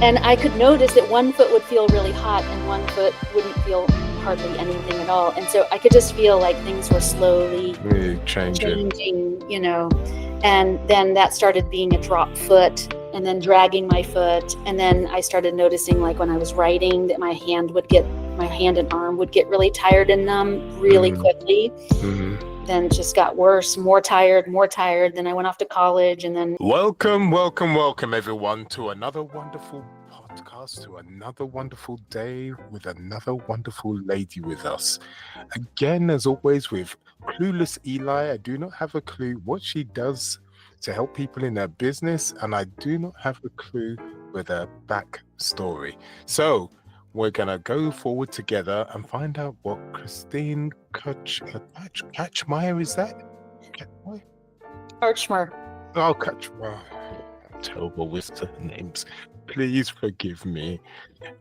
And I could notice that one foot would feel really hot and one foot wouldn't feel hardly anything at all. And so I could just feel like things were slowly changing, and then that started being a drop foot and then dragging my foot. And then I started noticing, like when I was writing, that my hand and arm would get really tired and numb really quickly. Then it just got worse, more tired. Then I went off to college, and then... Welcome, everyone, to another wonderful podcast, to another wonderful day with another wonderful lady with us. Again, as always, with Clueless Eli. I do not have a clue what she does to help people in their business, and I do not have a clue with her backstory. So we're going to go forward together and find out what Kirsten Karchmer, is that? Karchmer. Oh, Karchmer. Terrible with the names. Please forgive me.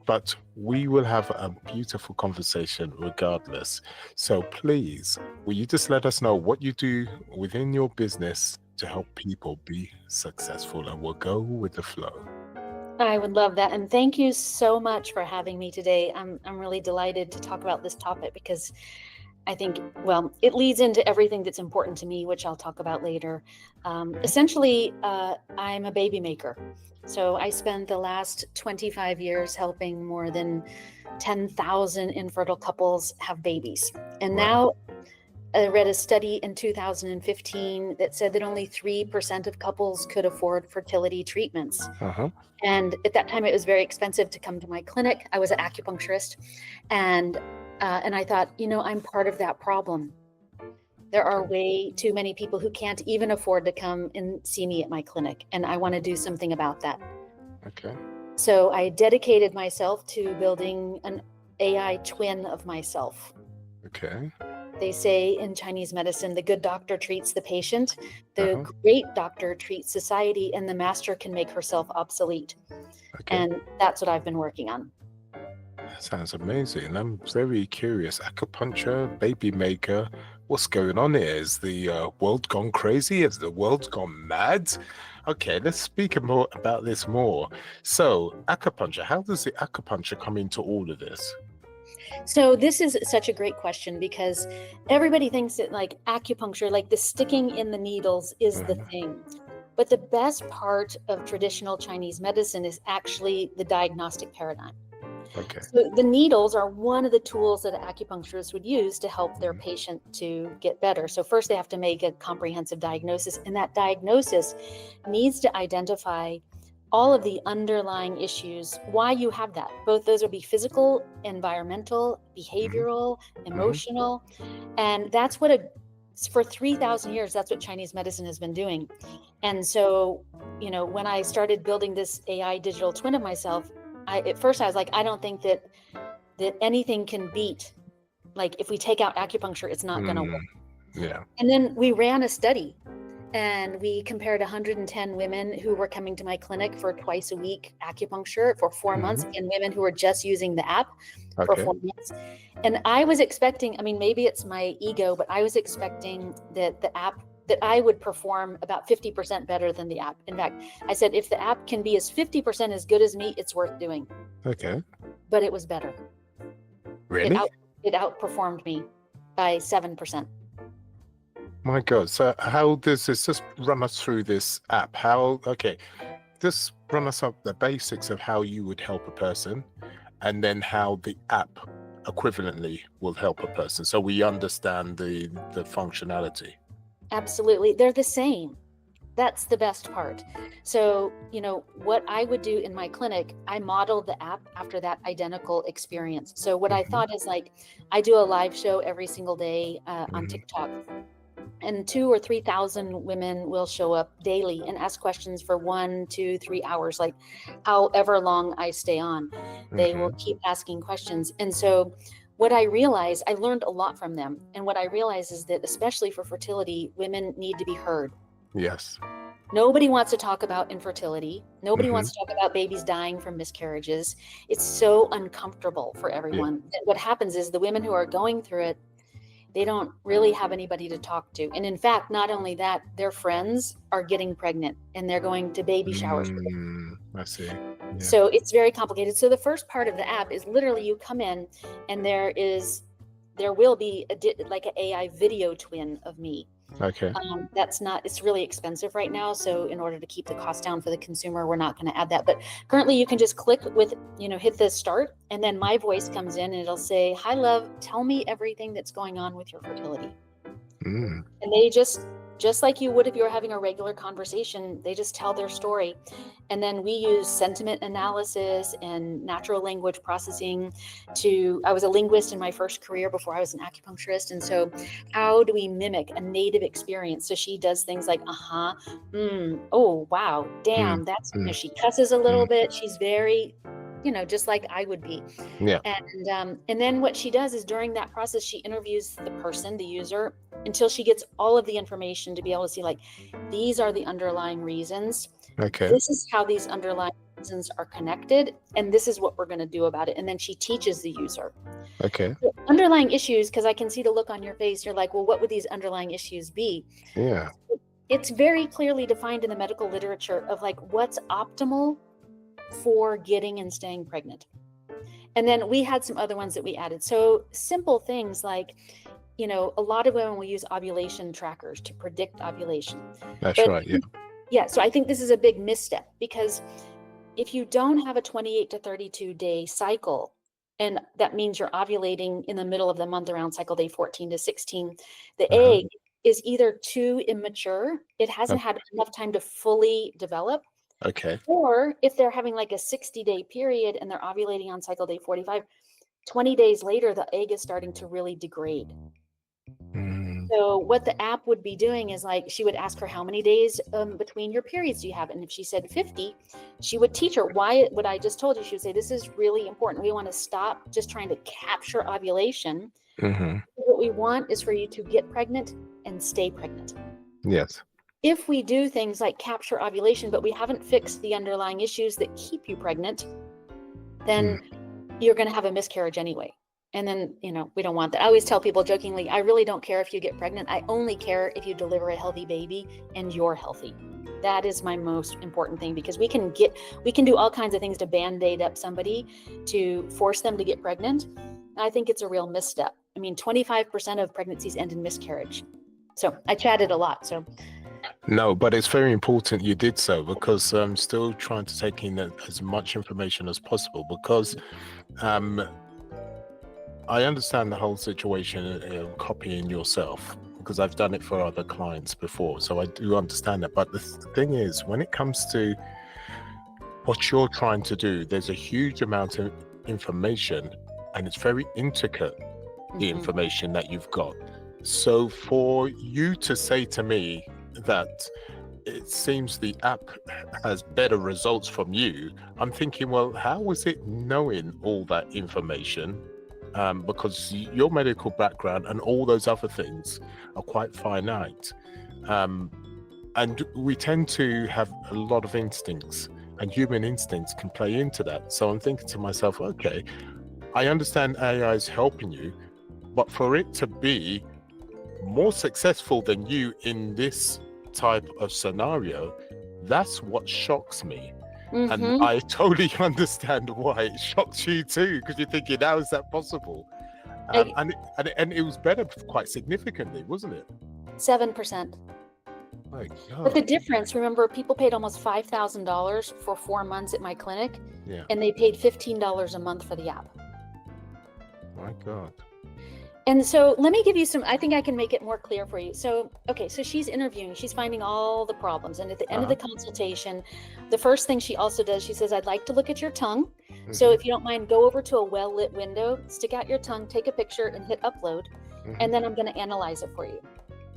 But we will have a beautiful conversation regardless. So please, will you just let us know what you do within your business to help people be successful, and we'll go with the flow. I would love that. And thank you so much for having me today. I'm really delighted to talk about this topic because I think, well, it leads into everything that's important to me, which I'll talk about later. Essentially, I'm a baby maker. So I spent the last 25 years helping more than 10,000 infertile couples have babies. And now I read a study in 2015 that said that only 3% of couples could afford fertility treatments. And at that time, it was very expensive to come to my clinic. I was an acupuncturist. And I thought, I'm part of that problem. There are way too many people who can't even afford to come and see me at my clinic. And I want to do something about that. Okay. So I dedicated myself to building an AI twin of myself. Okay. They say in Chinese medicine, the good doctor treats the patient, the great doctor treats society, and the master can make herself obsolete. Okay. And that's what I've been working on. That sounds amazing. I'm very curious. Acupuncture, baby maker, what's going on here? Is the world gone crazy? Is the world gone mad? Okay, let's speak more about this more. So, acupuncture, how does the acupuncture come into all of this? So this is such a great question because everybody thinks that like acupuncture, like the sticking in the needles is the thing. But the best part of traditional Chinese medicine is actually the diagnostic paradigm. Okay. So the needles are one of the tools that acupuncturists would use to help their patient to get better. So first they have to make a comprehensive diagnosis, and that diagnosis needs to identify all of the underlying issues, why you have that. Both those would be physical, environmental, behavioral, emotional. And that's what for 3,000 years, that's what Chinese medicine has been doing. And so, when I started building this AI digital twin of myself, at first I was like, I don't think that anything can beat, like if we take out acupuncture, it's not gonna work. Yeah. And then we ran a study. And we compared 110 women who were coming to my clinic for twice a week acupuncture for 4 months, and women who were just using the app for 4 months. And I was expecting, maybe it's my ego, but I was expecting that the app, that I would perform about 50% better than the app. In fact, I said, if the app can be as 50% as good as me, it's worth doing. Okay. But it was better. Really? It outperformed me by 7%. My God. So how does this, just run us through this app? Just run us up the basics of how you would help a person, and then how the app equivalently will help a person, so we understand the functionality. Absolutely. They're the same. That's the best part. So, what I would do in my clinic, I modeled the app after that identical experience. So what I thought is, like, I do a live show every single day on TikTok. And 2,000 or 3,000 women will show up daily and ask questions for 1, 2, 3 hours, like however long I stay on. They will keep asking questions. And so what I realized, I learned a lot from them. And what I realized is that, especially for fertility, women need to be heard. Yes. Nobody wants to talk about infertility. Nobody wants to talk about babies dying from miscarriages. It's so uncomfortable for everyone. Yeah. What happens is the women who are going through it, they don't really have anybody to talk to. And in fact, not only that, their friends are getting pregnant and they're going to baby showers. I see. So it's very complicated. So the first part of the app is literally you come in and there will be like an AI video twin of me. Okay. It's really expensive right now. So in order to keep the cost down for the consumer, we're not going to add that. But currently you can just click with, hit the start, and then my voice comes in and it'll say, "Hi, love, tell me everything that's going on with your fertility." And they just like you would if you were having a regular conversation, they just tell their story. And then we use sentiment analysis and natural language processing I was a linguist in my first career before I was an acupuncturist. And so how do we mimic a native experience? So she does things like, oh, wow, damn, she cusses a little bit. She's very, just like I would be. Yeah. And then what she does is during that process, she interviews the person, the user, until she gets all of the information to be able to see, like, these are the underlying reasons. Okay. This is how these underlying reasons are connected, and this is what we're going to do about it. And then she teaches the user. Okay. The underlying issues, because I can see the look on your face, you're like, well, what would these underlying issues be? Yeah. It's very clearly defined in the medical literature of like what's optimal for getting and staying pregnant. And then we had some other ones that we added. So simple things like, a lot of women will use ovulation trackers to predict ovulation. That's right. Yeah. Yeah. So I think this is a big misstep, because if you don't have a 28 to 32 day cycle, and that means you're ovulating in the middle of the month around cycle day 14 to 16, the egg is either too immature, it hasn't had enough time to fully develop. Okay. Or if they're having like a 60-day period and they're ovulating on cycle day 45, 20 days later, the egg is starting to really degrade. So what the app would be doing is, like, she would ask her, how many days between your periods do you have? And if she said 50, she would teach her what I just told you. She would say, this is really important. We want to stop just trying to capture ovulation. What we want is for you to get pregnant and stay pregnant. Yes. If we do things like capture ovulation, but we haven't fixed the underlying issues that keep you pregnant, then you're going to have a miscarriage anyway. And then, we don't want that. I always tell people jokingly, I really don't care if you get pregnant. I only care if you deliver a healthy baby and you're healthy. That is my most important thing, because we can do all kinds of things to band-aid up somebody to force them to get pregnant. I think it's a real misstep. I mean, 25% of pregnancies end in miscarriage. So I chatted a lot. So no, but it's very important you did so, because I'm still trying to take in as much information as possible, because I understand the whole situation, copying yourself, because I've done it for other clients before. So I do understand that. But the thing is, when it comes to what you're trying to do, there's a huge amount of information, and it's very intricate, the information that you've got. So for you to say to me that it seems the app has better results from you, I'm thinking, well, how was it knowing all that information? Because your medical background and all those other things are quite finite. And we tend to have a lot of instincts, and human instincts can play into that. So I'm thinking to myself, okay, I understand AI is helping you, but for it to be more successful than you in this type of scenario, that's what shocks me. And I totally understand why it shocks you too, because you're thinking, how is that possible? And it was better quite significantly, wasn't it? 7%. My God. But the difference, remember, people paid almost $5,000 for 4 months at my clinic, and they paid $15 a month for the app. My God. And so let me give you I think I can make it more clear for you. So, okay, so she's interviewing, she's finding all the problems. And at the end of the consultation, the first thing she also does, she says, I'd like to look at your tongue. So if you don't mind, go over to a well-lit window, stick out your tongue, take a picture and hit upload. And then I'm going to analyze it for you.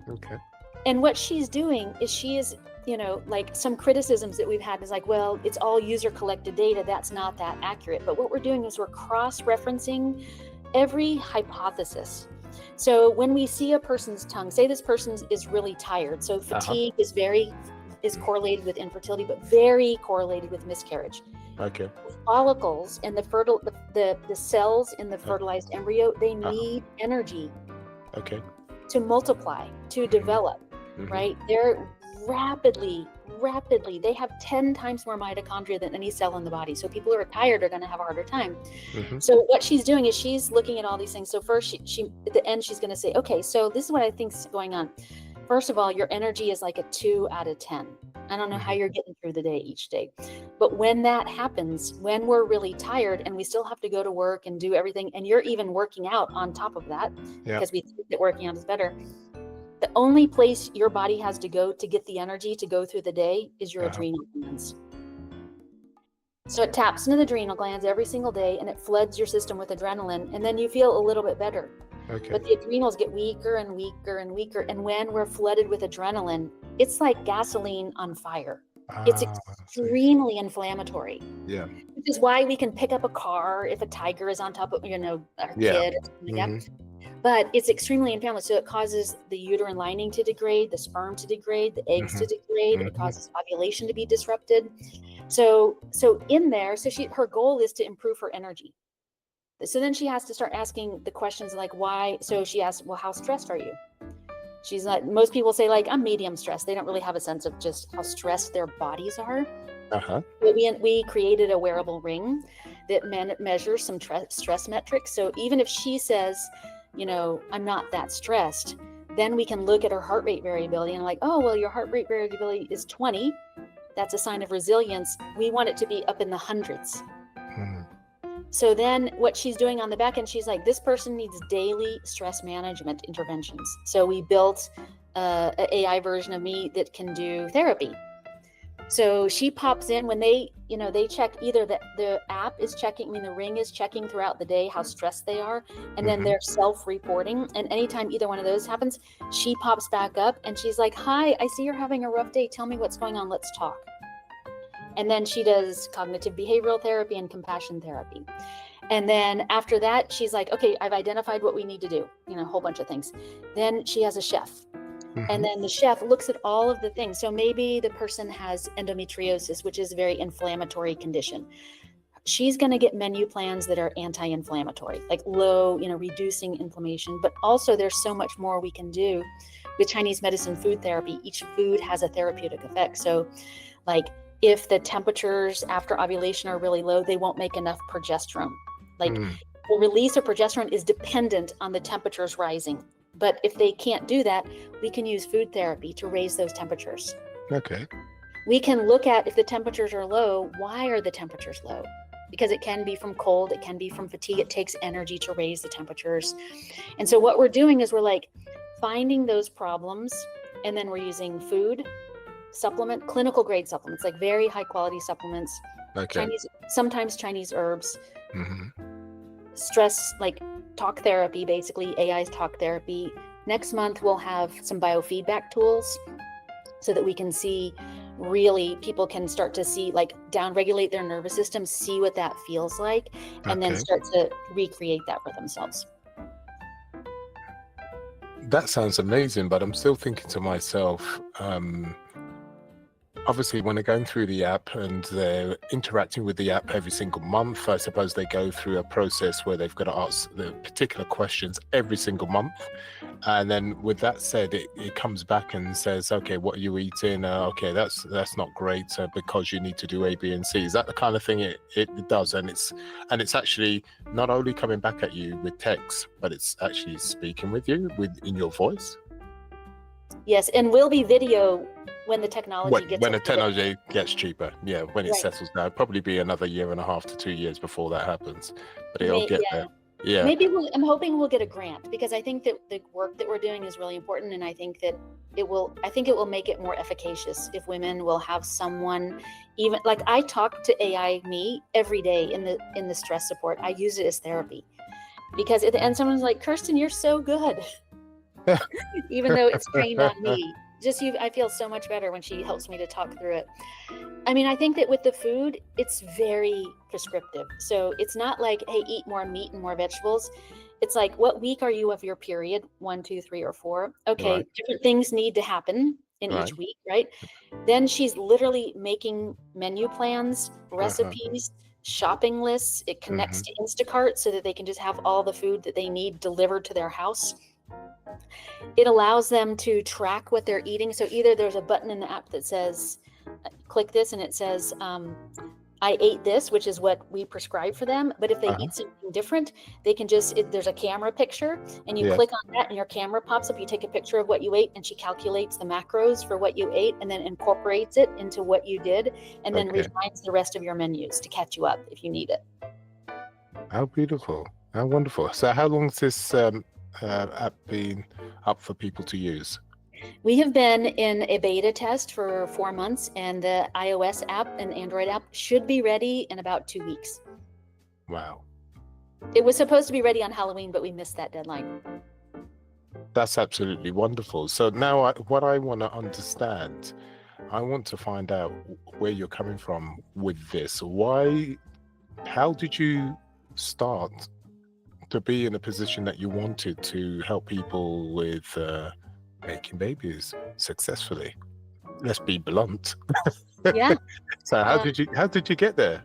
Okay. And what she's doing is she is, like some criticisms that we've had is like, well, it's all user collected data. That's not that accurate. But what we're doing is we're cross-referencing every hypothesis. So when we see a person's tongue, say this person is really tired. So fatigue is correlated with infertility, but very correlated with miscarriage. Okay. Follicles and the cells in the fertilized embryo, they need energy. Okay. To multiply, to develop, right? They're rapidly. They have 10 times more mitochondria than any cell in the body. So people who are tired are going to have a harder time. Mhm. So what she's doing is she's looking at all these things. So first she at the end, she's going to say, okay, so this is what I think's going on. First of all, your energy is like a 2 out of 10. I don't know how you're getting through the day each day. But when that happens, when we're really tired and we still have to go to work and do everything, and you're even working out on top of that, because we think that working out is better, the only place your body has to go to get the energy to go through the day is your adrenal glands. So it taps into the adrenal glands every single day and it floods your system with adrenaline, and then you feel a little bit better. Okay. But the adrenals get weaker and weaker and weaker. And when we're flooded with adrenaline, it's like gasoline on fire. It's extremely inflammatory. Yeah. Which is why we can pick up a car if a tiger is on top of, our kid or something like that. But it's extremely inflammatory. So it causes the uterine lining to degrade, the sperm to degrade, the eggs to degrade. It causes ovulation to be disrupted. So in there, her goal is to improve her energy. So then she has to start asking the questions like why. So she asks, well, how stressed are you? She's like, most people say like, I'm medium stressed. They don't really have a sense of just how stressed their bodies are. We created a wearable ring that measures some stress metrics. So even if she says, I'm not that stressed, then we can look at her heart rate variability and like, oh, well, your heart rate variability is 20. That's a sign of resilience. We want it to be up in the hundreds. So then what she's doing on the back end, she's like, this person needs daily stress management interventions. So we built an AI version of me that can do therapy. So she pops in when they check either the app is checking, the ring is checking throughout the day how stressed they are. And then they're self-reporting. And anytime either one of those happens, she pops back up and she's like, hi, I see you're having a rough day. Tell me what's going on. Let's talk. And then she does cognitive behavioral therapy and compassion therapy. And then after that, she's like, okay, I've identified what we need to do, a whole bunch of things. Then she has a chef. And then the chef looks at all of the things. So maybe the person has endometriosis, which is a very inflammatory condition. She's going to get menu plans that are anti-inflammatory, like low, reducing inflammation. But also there's so much more we can do with Chinese medicine food therapy. Each food has a therapeutic effect. So like if the temperatures after ovulation are really low, they won't make enough progesterone. Like the release of progesterone is dependent on the temperatures rising. But if they can't do that, we can use food therapy to raise those temperatures. Okay. We can look at if the temperatures are low, why are the temperatures low? Because it can be from cold, it can be from fatigue. It takes energy to raise the temperatures. And so what we're doing is we're like finding those problems, and then we're using food, clinical grade supplements, like very high quality supplements. Okay. Sometimes Chinese herbs, stress, like talk therapy, basically AI's talk therapy. Next month, we'll have some biofeedback tools so that we can see really, people can start to see, like down-regulate their nervous system, see what that feels like, and then start to recreate that for themselves. That sounds amazing, but I'm still thinking to myself, obviously when they're going through the app and they're interacting with the app every single month, I suppose they go through a process where they've got to ask the particular questions every single month. And then with that said, it comes back and says, okay, what are you eating? Okay, that's not great because you need to do A, B, and C. Is that the kind of thing it does? And it's actually not only coming back at you with text, but it's actually speaking with you in your voice. Yes, and will be video when the technology gets cheaper. Yeah, when it settles down. Probably be another 1.5 to 2 years before that happens, but it'll get there. Yeah. Maybe I'm hoping we'll get a grant, because I think that the work that we're doing is really important, and I think that it will make it more efficacious if women will have someone, even like I talk to AI me every day in the stress support. I use it as therapy, because at the end someone's like, Kirsten, you're so good. Even though it's trained on me. I feel so much better when she helps me to talk through it. I mean, I think that with the food, it's very prescriptive. So it's not like, hey, eat more meat and more vegetables. It's like, what week are you of your period? 1, 2, 3, or 4. Okay, different things need to happen in each week, right? Then she's literally making menu plans, recipes, shopping lists. It connects to Instacart so that they can just have all the food that they need delivered to their house. It allows them to track what they're eating. So either there's a button in the app that says, click this, and it says, I ate this, which is what we prescribe for them. But if they Uh-huh. eat something different, they can just, there's a camera picture, and you Yeah. click on that and your camera pops up. You take a picture of what you ate, and she calculates the macros for what you ate and then incorporates it into what you did, and then Okay. refines the rest of your menus to catch you up if you need it. How beautiful. How wonderful. So how long has this app been up for people to use? We have been in a beta test for 4 months, and the iOS app and Android app should be ready in about 2 weeks. Wow. It was supposed to be ready on Halloween, but we missed that deadline. That's absolutely wonderful. So now what I want to understand, I want to find out where you're coming from with this. How did you start to be in a position that you wanted to help people with making babies successfully? Let's be blunt. Yeah. So how did you get there?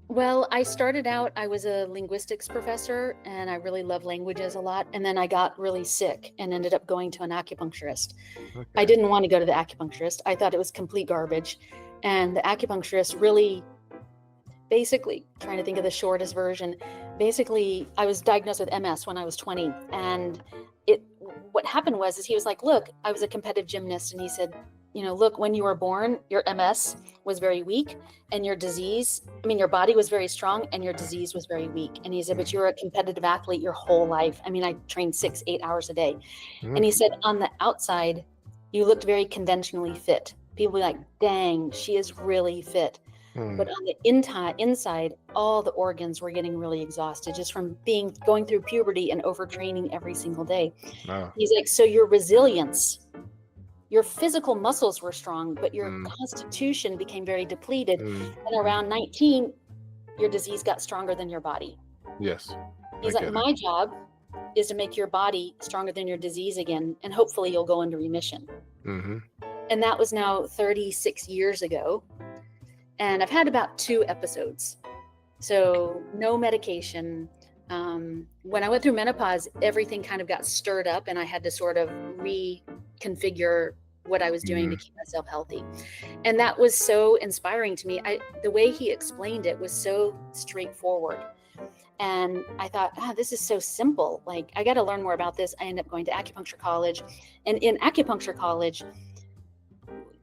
Well, I started out, I was a linguistics professor, and I really love languages a lot. And then I got really sick and ended up going to an acupuncturist. I Okay. didn't want to go to the acupuncturist. I thought it was complete garbage. And the acupuncturist really, basically, trying to think of the shortest version, basically, I was diagnosed with MS when I was 20. And what happened was he was like, look, I was a competitive gymnast. And he said, look, when you were born, your MS was very weak, and your body was very strong, and your disease was very weak. And he said, but you're a competitive athlete your whole life. I trained 6-8 hours a day. And he said, on the outside, you looked very conventionally fit. People were like, dang, she is really fit. But on the inside, all the organs were getting really exhausted just from going through puberty and overtraining every single day. Wow. He's like, so your resilience, your physical muscles were strong, but your constitution became very depleted. And around 19, your disease got stronger than your body. Yes. He's like, my job is to make your body stronger than your disease again, and hopefully you'll go into remission. And that was now 36 years ago. And I've had about 2 episodes. So no medication. When I went through menopause, everything kind of got stirred up, and I had to sort of reconfigure what I was doing to keep myself healthy. And that was so inspiring to me. The way he explained it was so straightforward. And I thought, this is so simple. Like, I got to learn more about this. I ended up going to acupuncture college. And in acupuncture college,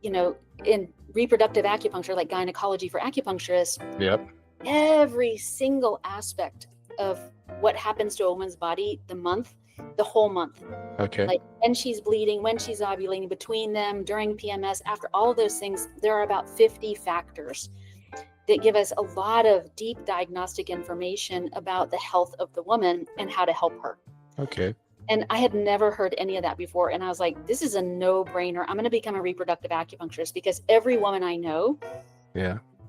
in reproductive acupuncture, like gynecology for acupuncturists, every single aspect of what happens to a woman's body, the whole month. Okay. Like when she's bleeding, when she's ovulating, between them, during PMS, after all of those things, there are about 50 factors that give us a lot of deep diagnostic information about the health of the woman and how to help her. Okay. And I had never heard any of that before. And I was like, this is a no-brainer. I'm going to become a reproductive acupuncturist, because every woman I know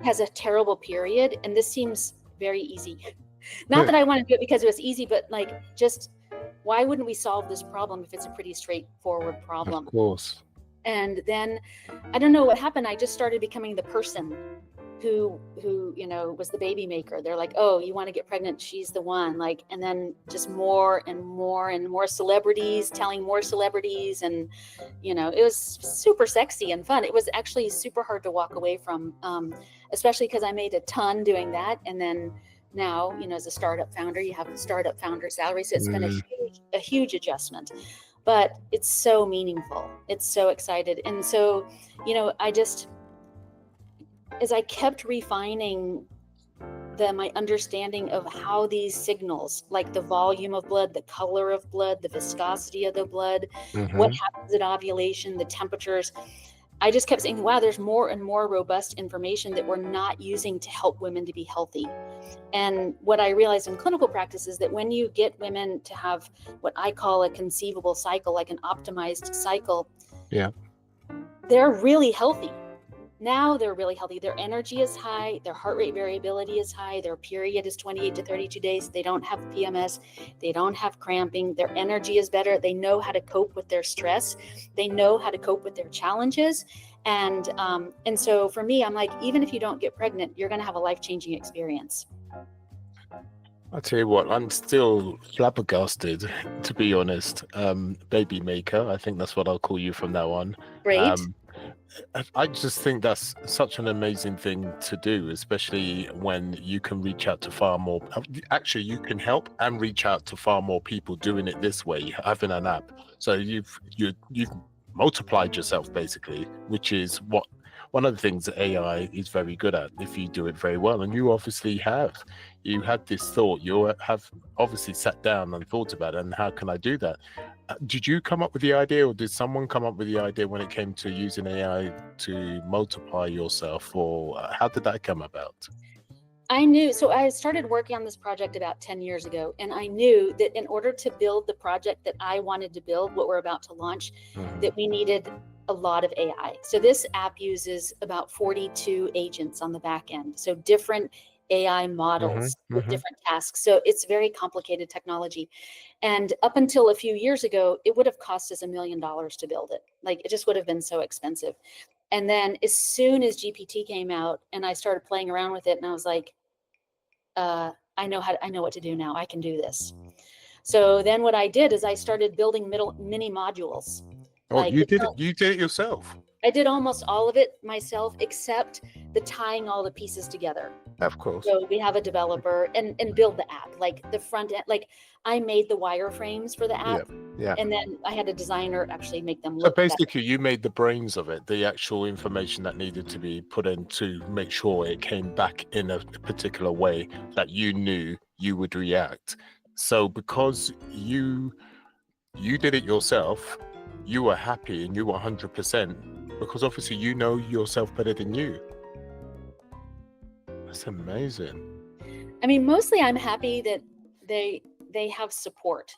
has a terrible period. And this seems very easy. Not that I want to do it because it was easy, but just why wouldn't we solve this problem if it's a pretty straightforward problem? Of course. And then I don't know what happened. I just started becoming the person who was the baby maker. They're like, oh, you want to get pregnant? She's the one. And then just more and more and more celebrities telling more celebrities. And, it was super sexy and fun. It was actually super hard to walk away from, especially because I made a ton doing that. And then now, as a startup founder, you have a startup founder salary. So it's been a huge adjustment, but it's so meaningful. It's so excited. And so, as I kept refining my understanding of how these signals, like the volume of blood, the color of blood, the viscosity of the blood, what happens at ovulation, the temperatures, I just kept saying, wow, there's more and more robust information that we're not using to help women to be healthy. And what I realized in clinical practice is that when you get women to have what I call a conceivable cycle, like an optimized cycle, they're really healthy. Now they're really healthy. Their energy is high. Their heart rate variability is high. Their period is 28 to 32 days. They don't have PMS. They don't have cramping. Their energy is better. They know how to cope with their stress. They know how to cope with their challenges. And so for me, I'm like, even if you don't get pregnant, you're going to have a life-changing experience. I tell you what, I'm still flabbergasted, to be honest. Baby maker, I think that's what I'll call you from now on. Great. Um, I just think that's such an amazing thing to do, especially when you can reach out to far more. Actually, you can help and reach out to far more people doing it this way, having an app. So you've multiplied yourself basically, which is what one of the things that AI is very good at if you do it very well. And you obviously have. You had this thought. You have obviously sat down and thought about it. And how can I do that? Did you come up with the idea, or did someone come up with the idea when it came to using AI to multiply yourself, or how did that come about? I knew, so I started working on this project about 10 years ago, and I knew that in order to build the project that I wanted to build, what we're about to launch, that we needed a lot of AI. So this app uses about 42 agents on the back end. So different AI models with different tasks. So it's very complicated technology. And up until a few years ago, it would have cost us $1 million to build it. Like, it just would have been so expensive. And then as soon as GPT came out and I started playing around with it, and I was like, I know what to do now. I can do this. So then what I did is I started building mini modules. Oh, Like, you did it. You did it yourself. I did almost all of it myself, except the tying all the pieces together. Of course. So we have a developer and build the app, like the front end. Like, I made the wireframes for the app, Yeah. and then I had a designer actually make them So look basically, you made the brains of it, the actual information that needed to be put in to make sure it came back in a particular way that you knew you would react. So because you did it yourself, you were happy and you were 100%, because obviously you know yourself better than you. That's amazing. I mean, mostly I'm happy that they have support.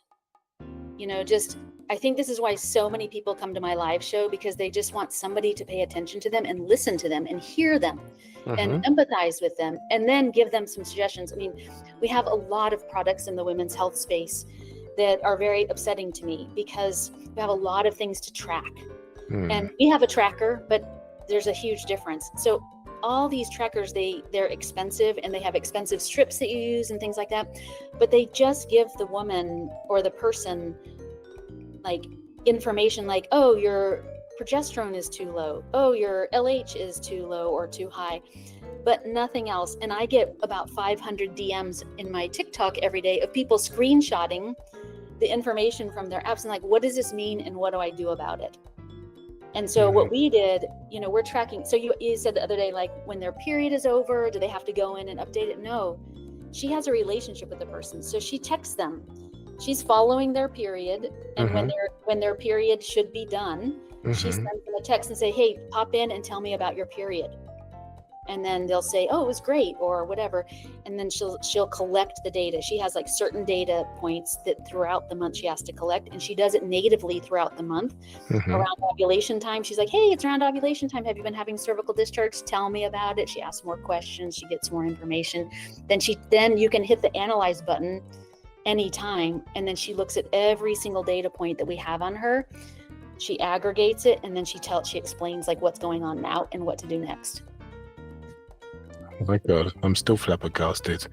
You know, just, I think this is why so many people come to my live show, because they just want somebody to pay attention to them and listen to them and hear them and empathize with them, and then give them some suggestions. I mean, we have a lot of products in the women's health space that are very upsetting to me, because we have a lot of things to track. And we have a tracker, but there's a huge difference. So all these trackers, they're expensive, and they have expensive strips that you use and things like that, but they just give the woman or the person like information like, oh, your progesterone is too low, oh, your LH is too low or too high, but nothing else. And I get about 500 DMs in my TikTok every day of people screenshotting the information from their apps and like, what does this mean and what do I do about it? And so what we did, you know, we're tracking. So you said the other day, like, when their period is over, do they have to go in and update it? No, she has a relationship with the person. So she texts them. She's following their period. And when their period should be done, she sends them a text and say, hey, pop in and tell me about your period. And then they'll say, oh, it was great, or whatever. And then she'll collect the data. She has like certain data points that throughout the month she has to collect, and she does it natively throughout the month. Around ovulation time, she's like, hey, it's around ovulation time. Have you been having cervical discharge? Tell me about it. She asks more questions. She gets more information. Then you can hit the analyze button anytime. And then she looks at every single data point that we have on her. She aggregates it, and then she explains like what's going on now and what to do next. Oh my God, I'm still flabbergasted,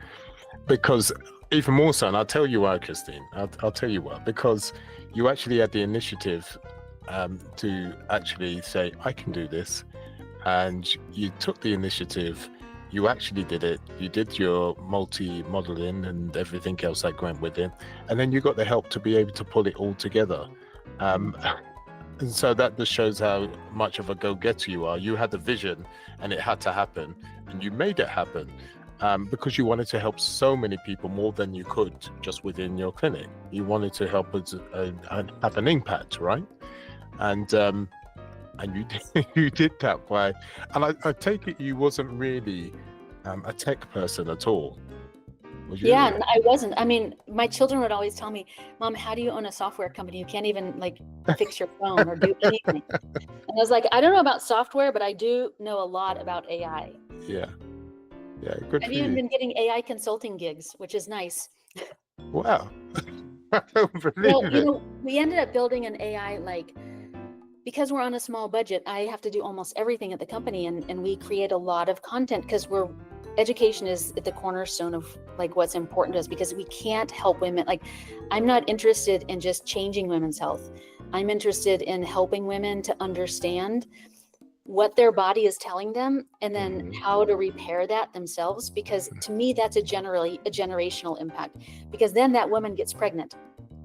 because even more so, and I'll tell you why, Kirsten. I'll tell you why, because you actually had the initiative to actually say, I can do this, and you took the initiative. You actually did it. You did your multi-modeling and everything else that went with it, and then you got the help to be able to pull it all together. And so that just shows how much of a go-getter you are. You had the vision, and it had to happen, and you made it happen because you wanted to help so many people more than you could just within your clinic. You wanted to help us have an impact, right? And you did that by, and I take it you wasn't really a tech person at all. Yeah, I wasn't. I mean, my children would always tell me, Mom, how do you own a software company? You can't even like fix your phone or do anything. And I was like, I don't know about software, but I do know a lot about AI. Yeah. Good. I've even been getting AI consulting gigs, which is nice. Wow. I don't believe Well, it. you know, we ended up building an AI, like, because we're on a small budget, I have to do almost everything at the company, and we create a lot of content because we're education is at the cornerstone of like what's important to us, because we can't help women. Like, I'm not interested in just changing women's health. I'm interested in helping women to understand what their body is telling them, and then how to repair that themselves, because to me that's a generational impact, because then that woman gets pregnant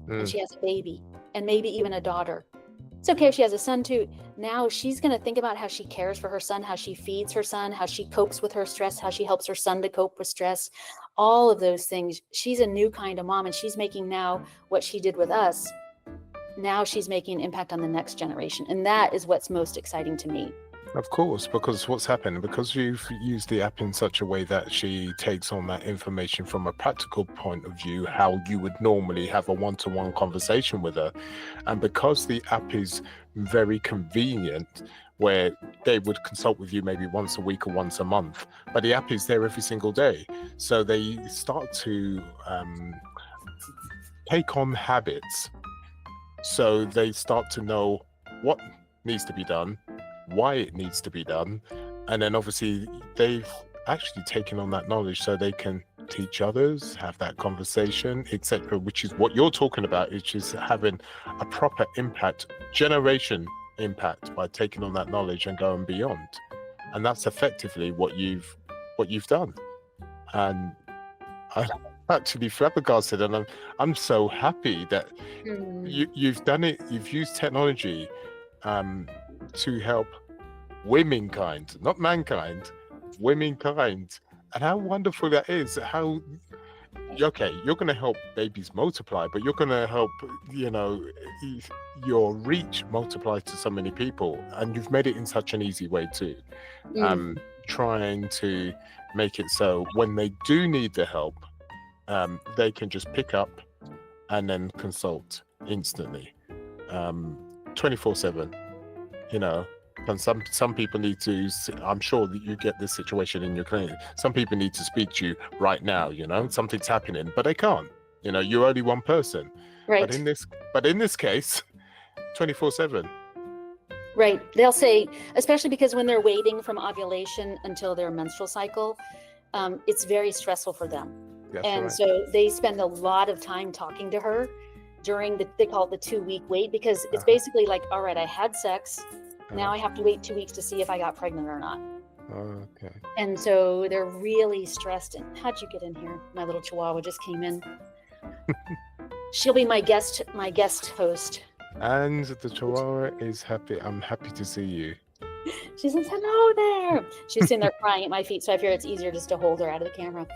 and she has a baby and maybe even a daughter. It's okay if she has a son too. Now she's going to think about how she cares for her son, how she feeds her son, how she copes with her stress, how she helps her son to cope with stress, all of those things. She's a new kind of mom, and she's making now what she did with us. Now she's making an impact on the next generation. And that is what's most exciting to me. Of course, because what's happened, because you've used the app in such a way that she takes on that information from a practical point of view, how you would normally have a one-to-one conversation with her. And because the app is very convenient, where they would consult with you maybe once a week or once a month, but the app is there every single day. So they start to take on habits. So they start to know what needs to be done, why it needs to be done, and then obviously they've actually taken on that knowledge so they can teach others, have that conversation, etc., which is what you're talking about, which is having a proper impact, generation impact, by taking on that knowledge and going beyond. And that's effectively what you've done. And I'm actually flabbergasted, and I'm so happy that you've done it. You've used technology to help womankind, not mankind, womankind. And how wonderful that is. How, okay, you're going to help babies multiply, but you're going to help, your reach multiply to so many people. And you've made it in such an easy way too. Trying to make it so when they do need the help, they can just pick up and then consult instantly, 24/7. And some people need to, I'm sure that you get this situation in your clinic, some people need to speak to you right now, something's happening, but they can't. You're only one person. Right. But in this case, 24/7. Right. They'll say, especially because when they're waiting from ovulation until their menstrual cycle, it's very stressful for them. That's and right. So they spend a lot of time talking to her during they call it the 2-week wait, because it's basically like, all right, I had sex. Now I have to wait 2 weeks to see if I got pregnant or not. Okay. And so they're really stressed. And how'd you get in here? My little chihuahua just came in. She'll be my guest host. And the chihuahua is happy. I'm happy to see you. She says, hello there. She's sitting there crying at my feet. So I figure it's easier just to hold her out of the camera.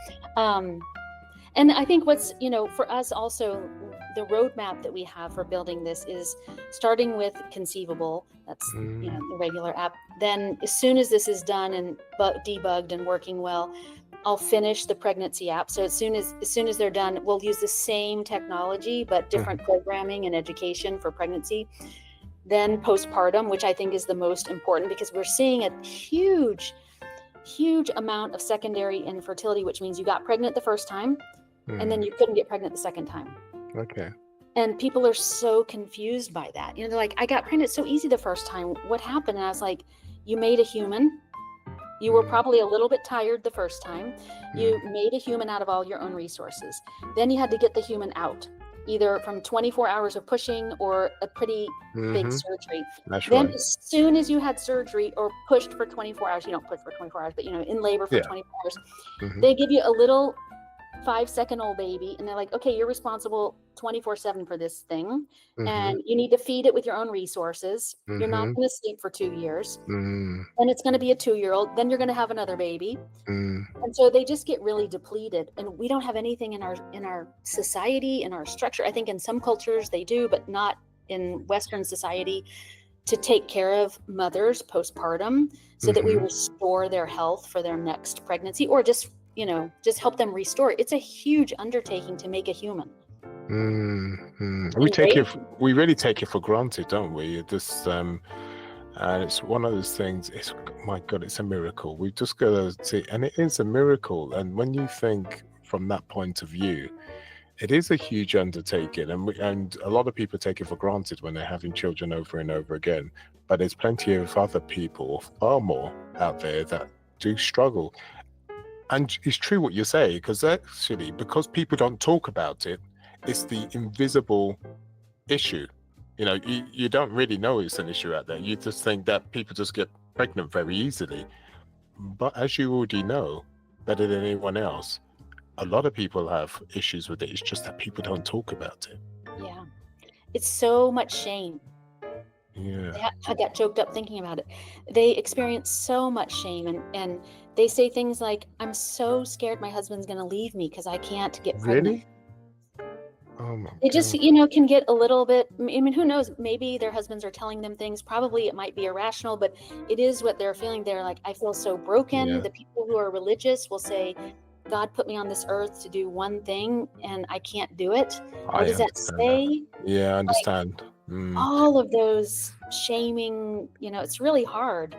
And I think what's, for us also, the roadmap that we have for building this is starting with Conceivable. That's, the regular app. Then as soon as this is done and debugged and working well, I'll finish the pregnancy app. So as soon as they're done, we'll use the same technology, but different programming and education for pregnancy. Then postpartum, which I think is the most important, because we're seeing a huge amount of secondary infertility, which means you got pregnant the first time and then you couldn't get pregnant the second time. Okay. And people are so confused by that. They're like, I got pregnant so easy the first time. What happened? And I was like, you made a human. You were probably a little bit tired the first time. You made a human out of all your own resources. Then you had to get the human out, either from 24 hours of pushing or a pretty big surgery. That's then right. as soon as you had surgery or pushed for 24 hours, you don't push for 24 hours, but in labor for 24 hours, they give you a little 5-second-old baby, and they're like, okay, you're responsible 24/7 for this thing, and you need to feed it with your own resources. You're not going to sleep for 2 years, and it's going to be a 2-year-old. Then you're going to have another baby, and so they just get really depleted. And we don't have anything in our society, in our structure. I think in some cultures they do, but not in Western society, to take care of mothers postpartum, so that we restore their health for their next pregnancy, or just help them restore. It's a huge undertaking to make a human. We really take it for granted, don't we? This and it's one of those things. It's, my God, it's a miracle. We've just got to see, and it is a miracle. And when you think from that point of view, it is a huge undertaking, and a lot of people take it for granted when they're having children over and over again. But there's plenty of other people, far more out there, that do struggle. And it's true what you say, because actually, because people don't talk about it, it's the invisible issue. You don't really know it's an issue out there. You just think that people just get pregnant very easily. But as you already know, better than anyone else, a lot of people have issues with it. It's just that people don't talk about it. Yeah. It's so much shame. Yeah. I got choked up thinking about it. They experience so much shame, and they say things like, I'm so scared my husband's going to leave me because I can't get pregnant. Really? Oh my They just, God. can get a little bit, I mean, who knows? Maybe their husbands are telling them things. Probably it might be irrational, but it is what they're feeling. They're like, I feel so broken. Yeah. The people who are religious will say, God put me on this earth to do one thing and I can't do it. What does that say? Yeah, I understand. All of those shaming, it's really hard.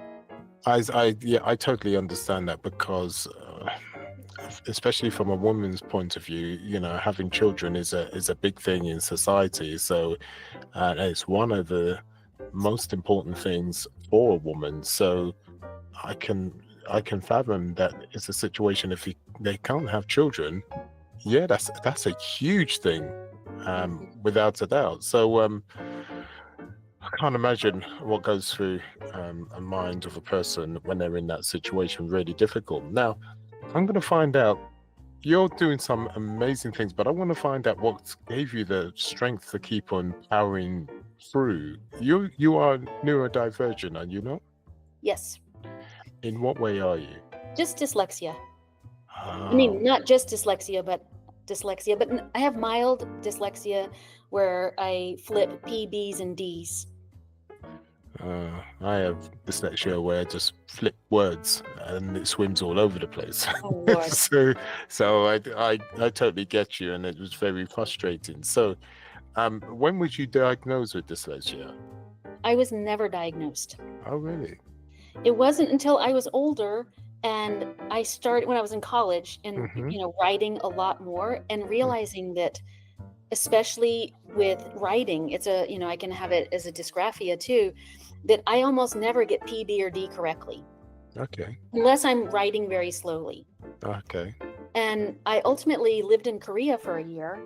I totally understand that, because especially from a woman's point of view, having children is a big thing in society. So it's one of the most important things for a woman. So I can fathom that it's a situation if they can't have children. Yeah, that's a huge thing, without a doubt. So I can't imagine what goes through a mind of a person when they're in that situation. Really difficult. Now, I'm going to find out. You're doing some amazing things, but I want to find out what gave you the strength to keep on powering through. You are neurodivergent, are you not? Yes. In what way are you? Just dyslexia. Oh. I mean, not just dyslexia, but dyslexia. But I have mild dyslexia where I flip P, B's, and D's. I have dyslexia where I just flip words and it swims all over the place. Oh, Lord. so I totally get you, and it was very frustrating. So when was you diagnosed with dyslexia? I was never diagnosed. Oh, really? It wasn't until I was older and I started when I was in college and, writing a lot more and realizing that, especially with writing, it's I can have it as a dysgraphia too, that I almost never get P, B, or D correctly. Okay. Unless I'm writing very slowly. Okay. And I ultimately lived in Korea for a year,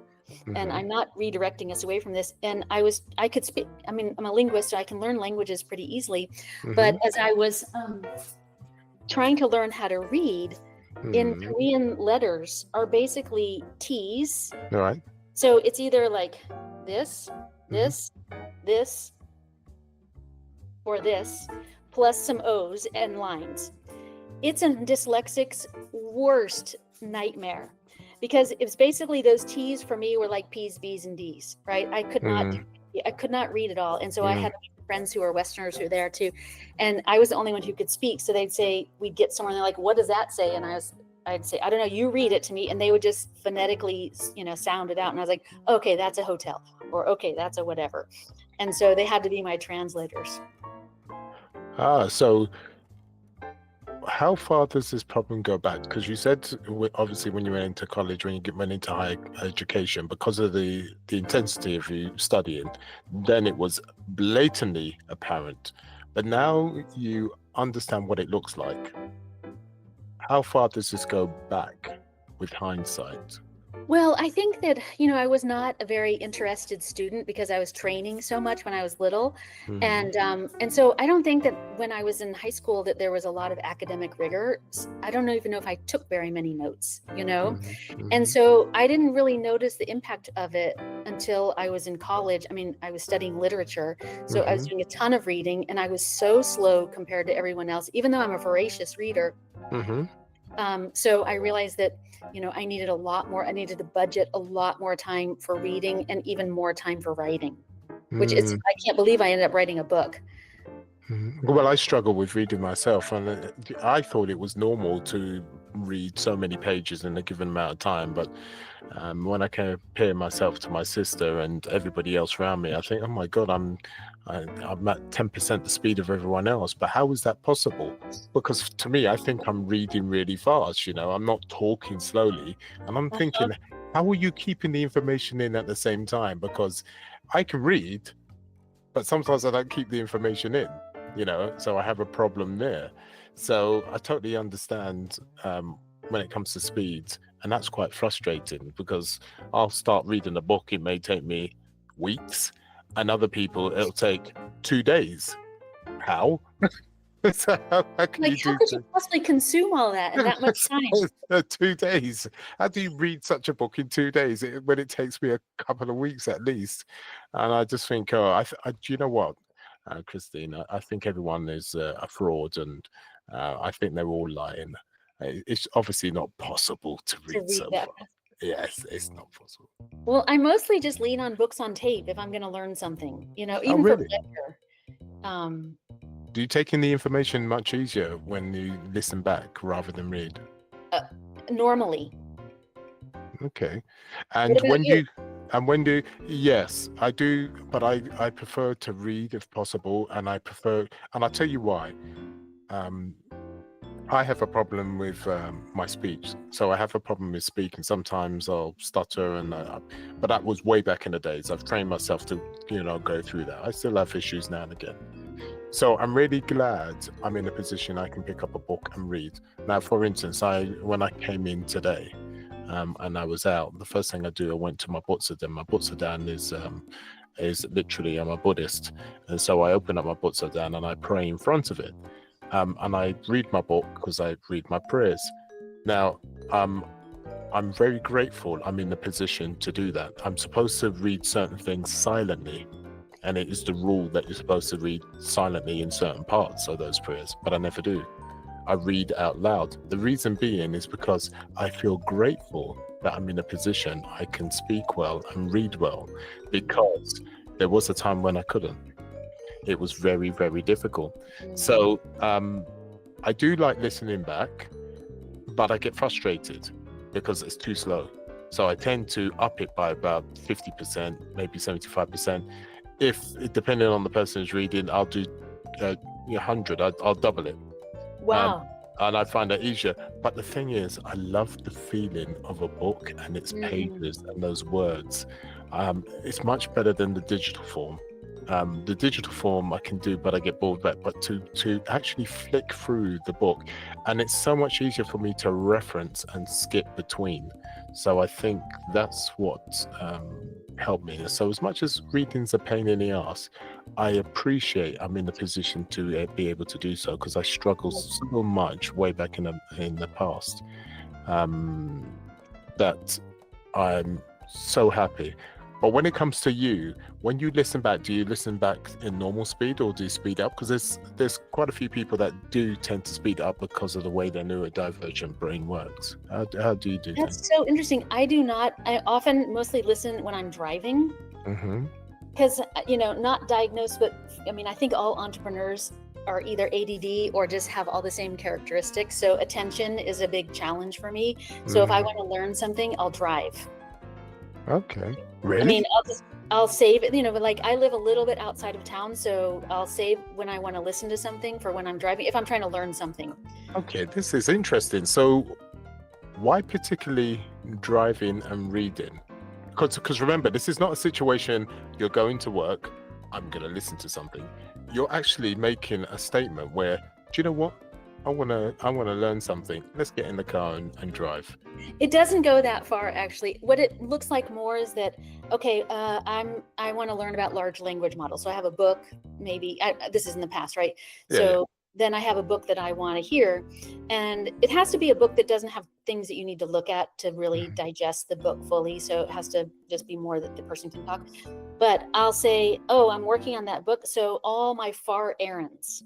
and I'm not redirecting us away from this. And I could speak, I mean, I'm a linguist, so I can learn languages pretty easily. But as I was trying to learn how to read, in Korean, letters are basically T's. All right. So it's either like this, this, this, or this, plus some O's and lines. It's a dyslexic's worst nightmare, because it's basically those T's for me were like P's, B's, and D's, right? I could not read it all. And so I had friends who are Westerners who are there too. And I was the only one who could speak. So they'd say, we'd get somewhere and they're like, what does that say? And I'd say, I don't know, you read it to me. And they would just phonetically, sound it out. And I was like, okay, that's a hotel, or okay, that's a whatever. And so they had to be my translators. So how far does this problem go back? Because you said, obviously, when you went into college, when you went into higher education, because of the intensity of you studying, then it was blatantly apparent. But now you understand what it looks like. How far does this go back with hindsight? Well, I think that, I was not a very interested student because I was training so much when I was little. And so I don't think that when I was in high school that there was a lot of academic rigor. I don't even know if I took very many notes, And so I didn't really notice the impact of it until I was in college. I mean, I was studying literature, so I was doing a ton of reading, and I was so slow compared to everyone else, even though I'm a voracious reader. So I realized that, I needed I needed to budget a lot more time for reading and even more time for writing, which I can't believe I ended up writing a book. Well, I struggle with reading myself, and I thought it was normal to read so many pages in a given amount of time. But when I compare myself to my sister and everybody else around me, I think, oh my God, I'm at 10% the speed of everyone else. But how is that possible? Because to me, I think I'm reading really fast. I'm not talking slowly, and I'm thinking, how are you keeping the information in at the same time? Because I can read, but sometimes I don't keep the information in. So I have a problem there. So I totally understand when it comes to speed, and that's quite frustrating because I'll start reading a book, it may take me weeks, and other people it'll take 2 days. How? So how can Like, you how do could you possibly consume all that in that much time? 2 days? How do you read such a book in 2 days when it takes me a couple of weeks at least? And I just think, do you know what, Christine? I think everyone is a fraud, and I think they're all lying. It's obviously not possible to To read read so that. far. Yes, it's not possible. Well, I mostly just lean on books on tape if I'm going to learn something, Oh, even for really? pleasure. Um, Do you take in the information much easier when you listen back rather than read? Normally. Okay. What And about you? yes, I do, but I prefer to read if possible, and and I'll tell you why. Um, I have a problem with my speech, so I have a problem with speaking. Sometimes I'll stutter, but that was way back in the days. I've trained myself to, go through that. I still have issues now and again. So I'm really glad I'm in a position I can pick up a book and read. Now, for instance, when I came in today, and I was out, the first thing I do, I went to my Butsudan. My Butsudan is literally, I'm a Buddhist, and so I open up my Butsudan and I pray in front of it, and I read my book because I read my prayers. Now, I'm very grateful I'm in the position to do that. I'm supposed to read certain things silently, and it is the rule that you're supposed to read silently in certain parts of those prayers, but I never do. I read out loud. The reason being is because I feel grateful that I'm in a position I can speak well and read well, because there was a time when I couldn't. It was very, very difficult. So I do like listening back, but I get frustrated because it's too slow. So I tend to up it by about 50%, maybe 75%. If depending on the person who's reading, I'll do 100. I'll double it. Wow. And I find that easier. But the thing is, I love the feeling of a book and its pages and those words. It's much better than the digital form. The digital form I can do, but I get bored with it. But to actually flick through the book, and it's so much easier for me to reference and skip between. So I think that's what helped me. So as much as reading's a pain in the ass, I appreciate I'm in the position to be able to do so, because I struggled so much way back in the past, that I'm so happy. But when it comes to you, when you listen back, do you listen back in normal speed or do you speed up? Because there's quite a few people that do tend to speed up because of the way their neurodivergent brain works. How do you do that? That's so interesting. I do not. I often mostly listen when I'm driving, because not diagnosed, but I mean, I think all entrepreneurs are either ADD or just have all the same characteristics. So attention is a big challenge for me. So if I want to learn something, I'll drive. Okay. Really? I mean, I'll save it, but like I live a little bit outside of town, so I'll save when I want to listen to something for when I'm driving, if I'm trying to learn something. Okay, this is interesting. So why particularly driving and reading? Because remember, this is not a situation you're going to work, I'm going to listen to something. You're actually making a statement where, do you know what? I want to learn something. Let's get in the car and drive. It doesn't go that far, actually. What it looks like more is that, okay, I want to learn about large language models. So I have a book, maybe this is in the past, right? Yeah, so then I have a book that I want to hear, and it has to be a book that doesn't have things that you need to look at to really digest the book fully. So it has to just be more that the person can talk. But I'll say, oh, I'm working on that book. So all my far errands,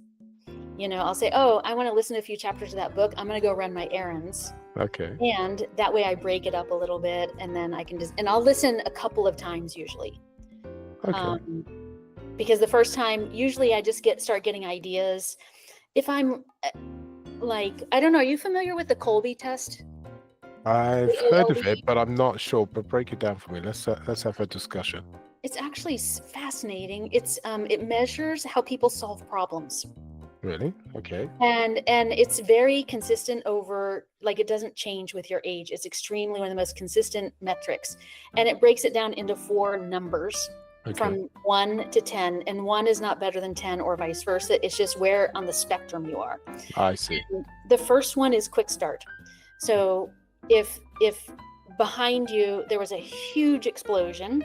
I'll say, oh, I want to listen to a few chapters of that book. I'm going to go run my errands. Okay. And that way I break it up a little bit, and then I can and I'll listen a couple of times usually. Okay. Because the first time, usually I just start getting ideas. If I'm like, I don't know, are you familiar with the Colby test? I've heard of it, but I'm not sure. But break it down for me. Let's have a discussion. It's actually fascinating. It measures how people solve problems. Really? Okay. And it's very consistent over, like, it doesn't change with your age. It's extremely one of the most consistent metrics. And it breaks it down into 4 numbers from 1 to 10. And 1 is not better than 10 or vice versa. It's just where on the spectrum you are. I see. The first one is quick start. So if behind you there was a huge explosion,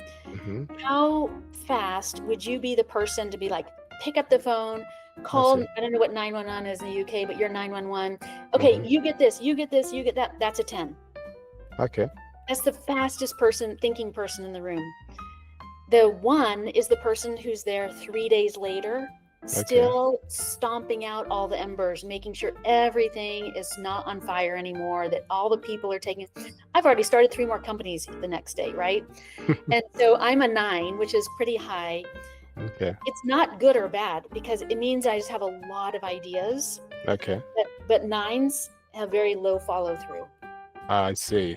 how fast would you be the person to be like, pick up the phone, call, I don't know what 911 is in the UK, but you're 911. Okay, you get this, you get this, you get that. That's a 10. Okay. That's the fastest thinking person in the room. The 1 is the person who's there 3 days later, still stomping out all the embers, making sure everything is not on fire anymore, that all the people are taking. I've already started 3 more companies the next day, right? And so I'm a 9, which is pretty high. Okay. It's not good or bad, because it means I just have a lot of ideas. Okay. But 9s have very low follow through. I see.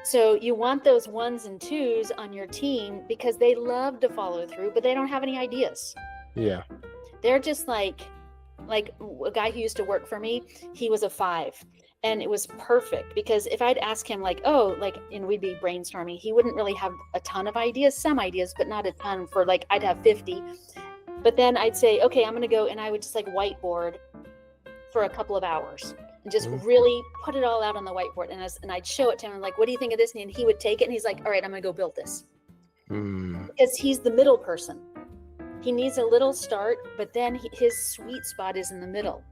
So you want those 1s and 2s on your team because they love to follow through, but they don't have any ideas. Yeah. They're just like a guy who used to work for me, he was a 5. And it was perfect, because if I'd ask him like, and we'd be brainstorming, he wouldn't really have a ton of ideas, some ideas, but not a ton. For like, I'd have 50. But then I'd say, okay, I'm going to go, and I would just like whiteboard for a couple of hours and just really put it all out on the whiteboard. And I'd show it to him, like, what do you think of this? And he would take it and he's like, all right, I'm going to go build this. Because he's the middle person. He needs a little start, but then his sweet spot is in the middle.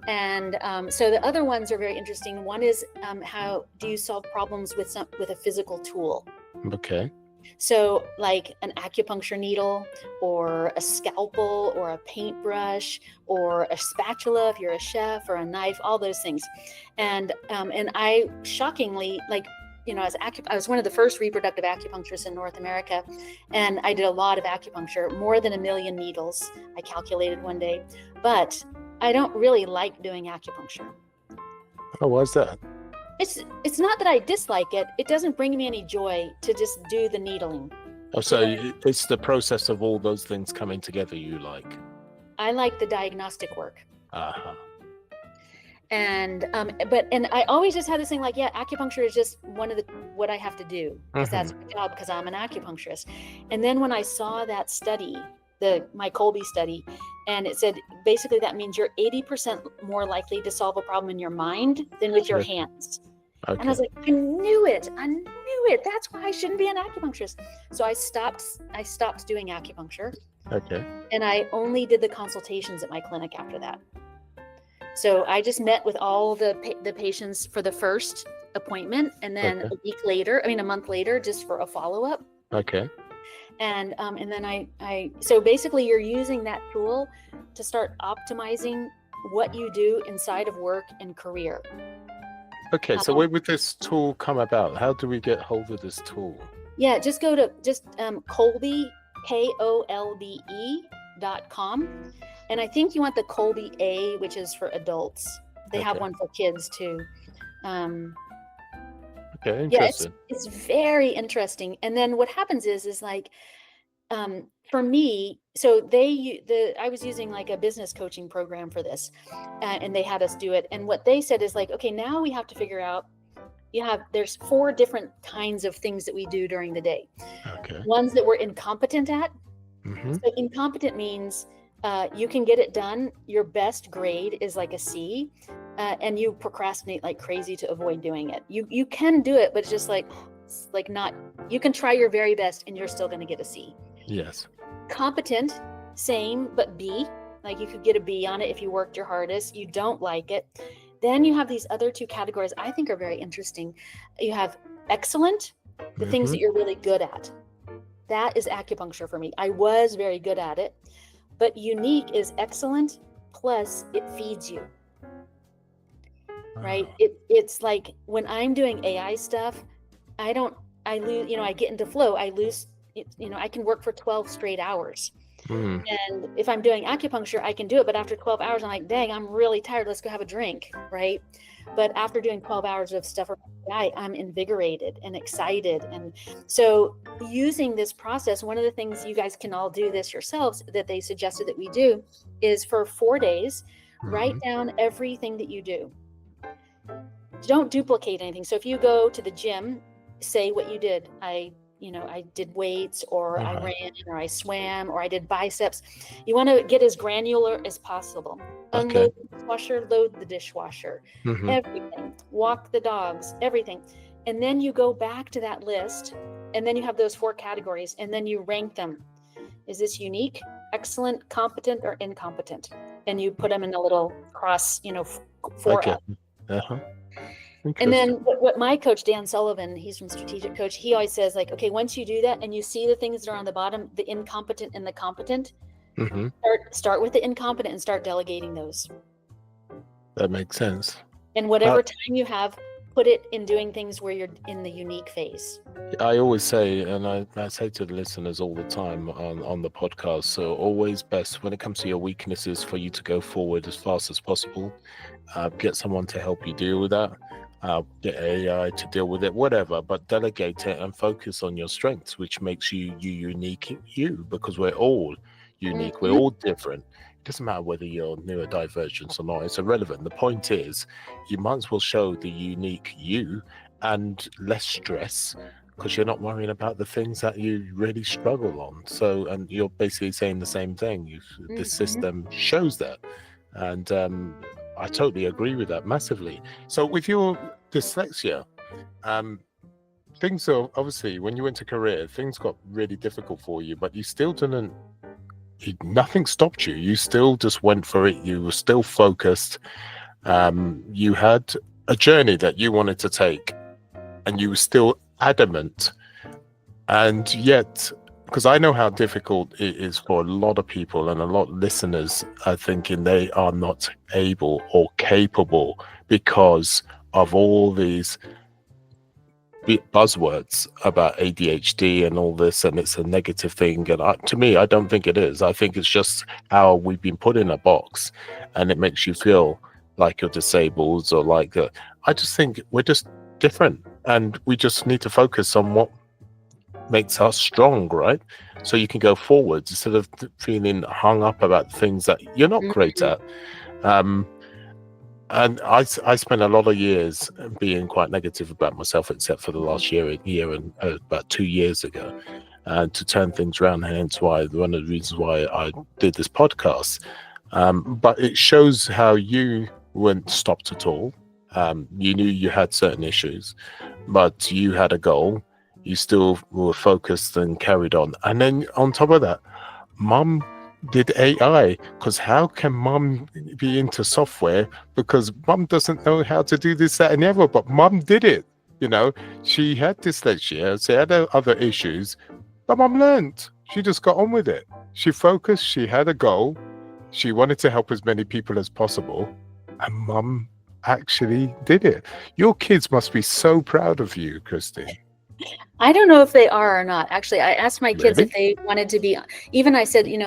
And so the other ones are very interesting. One is how do you solve problems with a physical tool? Okay. So like an acupuncture needle, or a scalpel, or a paintbrush, or a spatula if you're a chef, or a knife, all those things. And I shockingly, like, I was one of the first reproductive acupuncturists in North America, and I did a lot of acupuncture, more than 1 million needles, I calculated one day. But I don't really like doing acupuncture. Oh, why's that? It's not that I dislike it. It doesn't bring me any joy to just do the needling. Oh, so it's the process of all those things coming together you like? I like the diagnostic work. Uh-huh. And I always just had this thing like, yeah, acupuncture is just one of what I have to do, because that's my job, because I'm an acupuncturist. And then when I saw that study, my Colby study, and it said basically that means you're 80% more likely to solve a problem in your mind than with your hands. Okay. And I was like, I knew it. That's why I shouldn't be an acupuncturist. So I stopped doing acupuncture. Okay. And I only did the consultations at my clinic after that. So I just met with all the patients for the first appointment, and then a month later, just for a follow-up. Okay. And then so basically you're using that tool to start optimizing what you do inside of work and career. Okay, so where would this tool come about? How do we get hold of this tool? Yeah, just go to Kolbe, KOLBE.com. And I think you want the Kolbe A, which is for adults. They have one for kids too. Okay, interesting. Yeah, it's very interesting. And then what happens is like, for me, so I was using like a business coaching program for this, and they had us do it. And what they said is like, okay, now we have to figure out, there's 4 different kinds of things that we do during the day. Okay. Ones that we're incompetent at. So incompetent means you can get it done. Your best grade is like a C, and you procrastinate like crazy to avoid doing it. You can do it, but it's just like not, you can try your very best and you're still going to get a C. Yes. Competent, same, but B, like you could get a B on it if you worked your hardest. You don't like it. Then you have these other 2 categories I think are very interesting. You have excellent, the things that you're really good at. That is acupuncture for me. I was very good at it. But unique is excellent, plus it feeds you, right? It's like when I'm doing AI stuff, I lose, I get into flow, I lose, I can work for 12 straight hours. And if I'm doing acupuncture, I can do it. But after 12 hours, I'm like, dang, I'm really tired. Let's go have a drink, right? But after doing 12 hours of stuff, I'm invigorated and excited. And so using this process, one of the things you guys can all do this yourselves that they suggested that we do is for 4 days, write down everything that you do. Don't duplicate anything. So if you go to the gym, say what you did. I I did weights, or I Uh-huh. ran, or I swam, or I did biceps. You want to get as granular as possible. Okay. Unload the dishwasher, load the dishwasher, Mm-hmm. everything, walk the dogs, everything. And then you go back to that list, and then you have those 4 categories, and then you rank them. Is this unique, excellent, competent, or incompetent? And you put them in a little cross, 4 Okay. up. Uh-huh. And Interesting. then what my coach, Dan Sullivan, he's from Strategic Coach, he always says, like, okay, once you do that and you see the things that are on the bottom, the incompetent and the competent, Mm-hmm. start with the incompetent and start delegating those. That makes sense. And whatever time you have, put it in doing things where you're in the unique phase. I always say, and I say to the listeners all the time on the podcast, so always best when it comes to your weaknesses for you to go forward as fast as possible. Get someone to help you deal with that. Get AI to deal with it, whatever, but delegate it and focus on your strengths, which makes you unique you, because we're all unique. Mhm. We're all different. It doesn't matter whether you're neurodivergent or not. It's irrelevant. The point is, you might as well show the unique you and less stress, because you're not worrying about the things that you really struggle on. So, and you're basically saying the same thing. The system shows that. And I totally agree with that massively. So with your dyslexia, things are obviously, when you went to career, things got really difficult for you, but you still didn't, nothing stopped you. You still just went for it. You were still focused. You had a journey that you wanted to take, and you were still adamant. And yet, because I know how difficult it is for a lot of people, and a lot of listeners are thinking they are not able or capable because of all these buzzwords about ADHD and all this, and it's a negative thing. And to me, I don't think it is. I think it's just how we've been put in a box, and it makes you feel like you're disabled, or like I just think we're just different, and we just need to focus on what makes us strong, right? So you can go forward instead of feeling hung up about things that you're not great at. And I spent a lot of years being quite negative about myself, except for the last year and about 2 years ago, and to turn things around. Hence why one of the reasons why I did this podcast. But it shows how you weren't stopped at all. You knew you had certain issues, but you had a goal. You still were focused and carried on. And then on top of that, Mum did AI, because how can Mum be into software? Because Mum doesn't know how to do this, that, and the other, but Mum did it. She had dyslexia, she had other issues, but Mum learned. She just got on with it. She focused, she had a goal, she wanted to help as many people as possible, and Mum actually did it. Your kids must be so proud of you, Kirsten. I don't know if they are or not. Actually, I asked my kids Really? if they wanted to be, even I said, you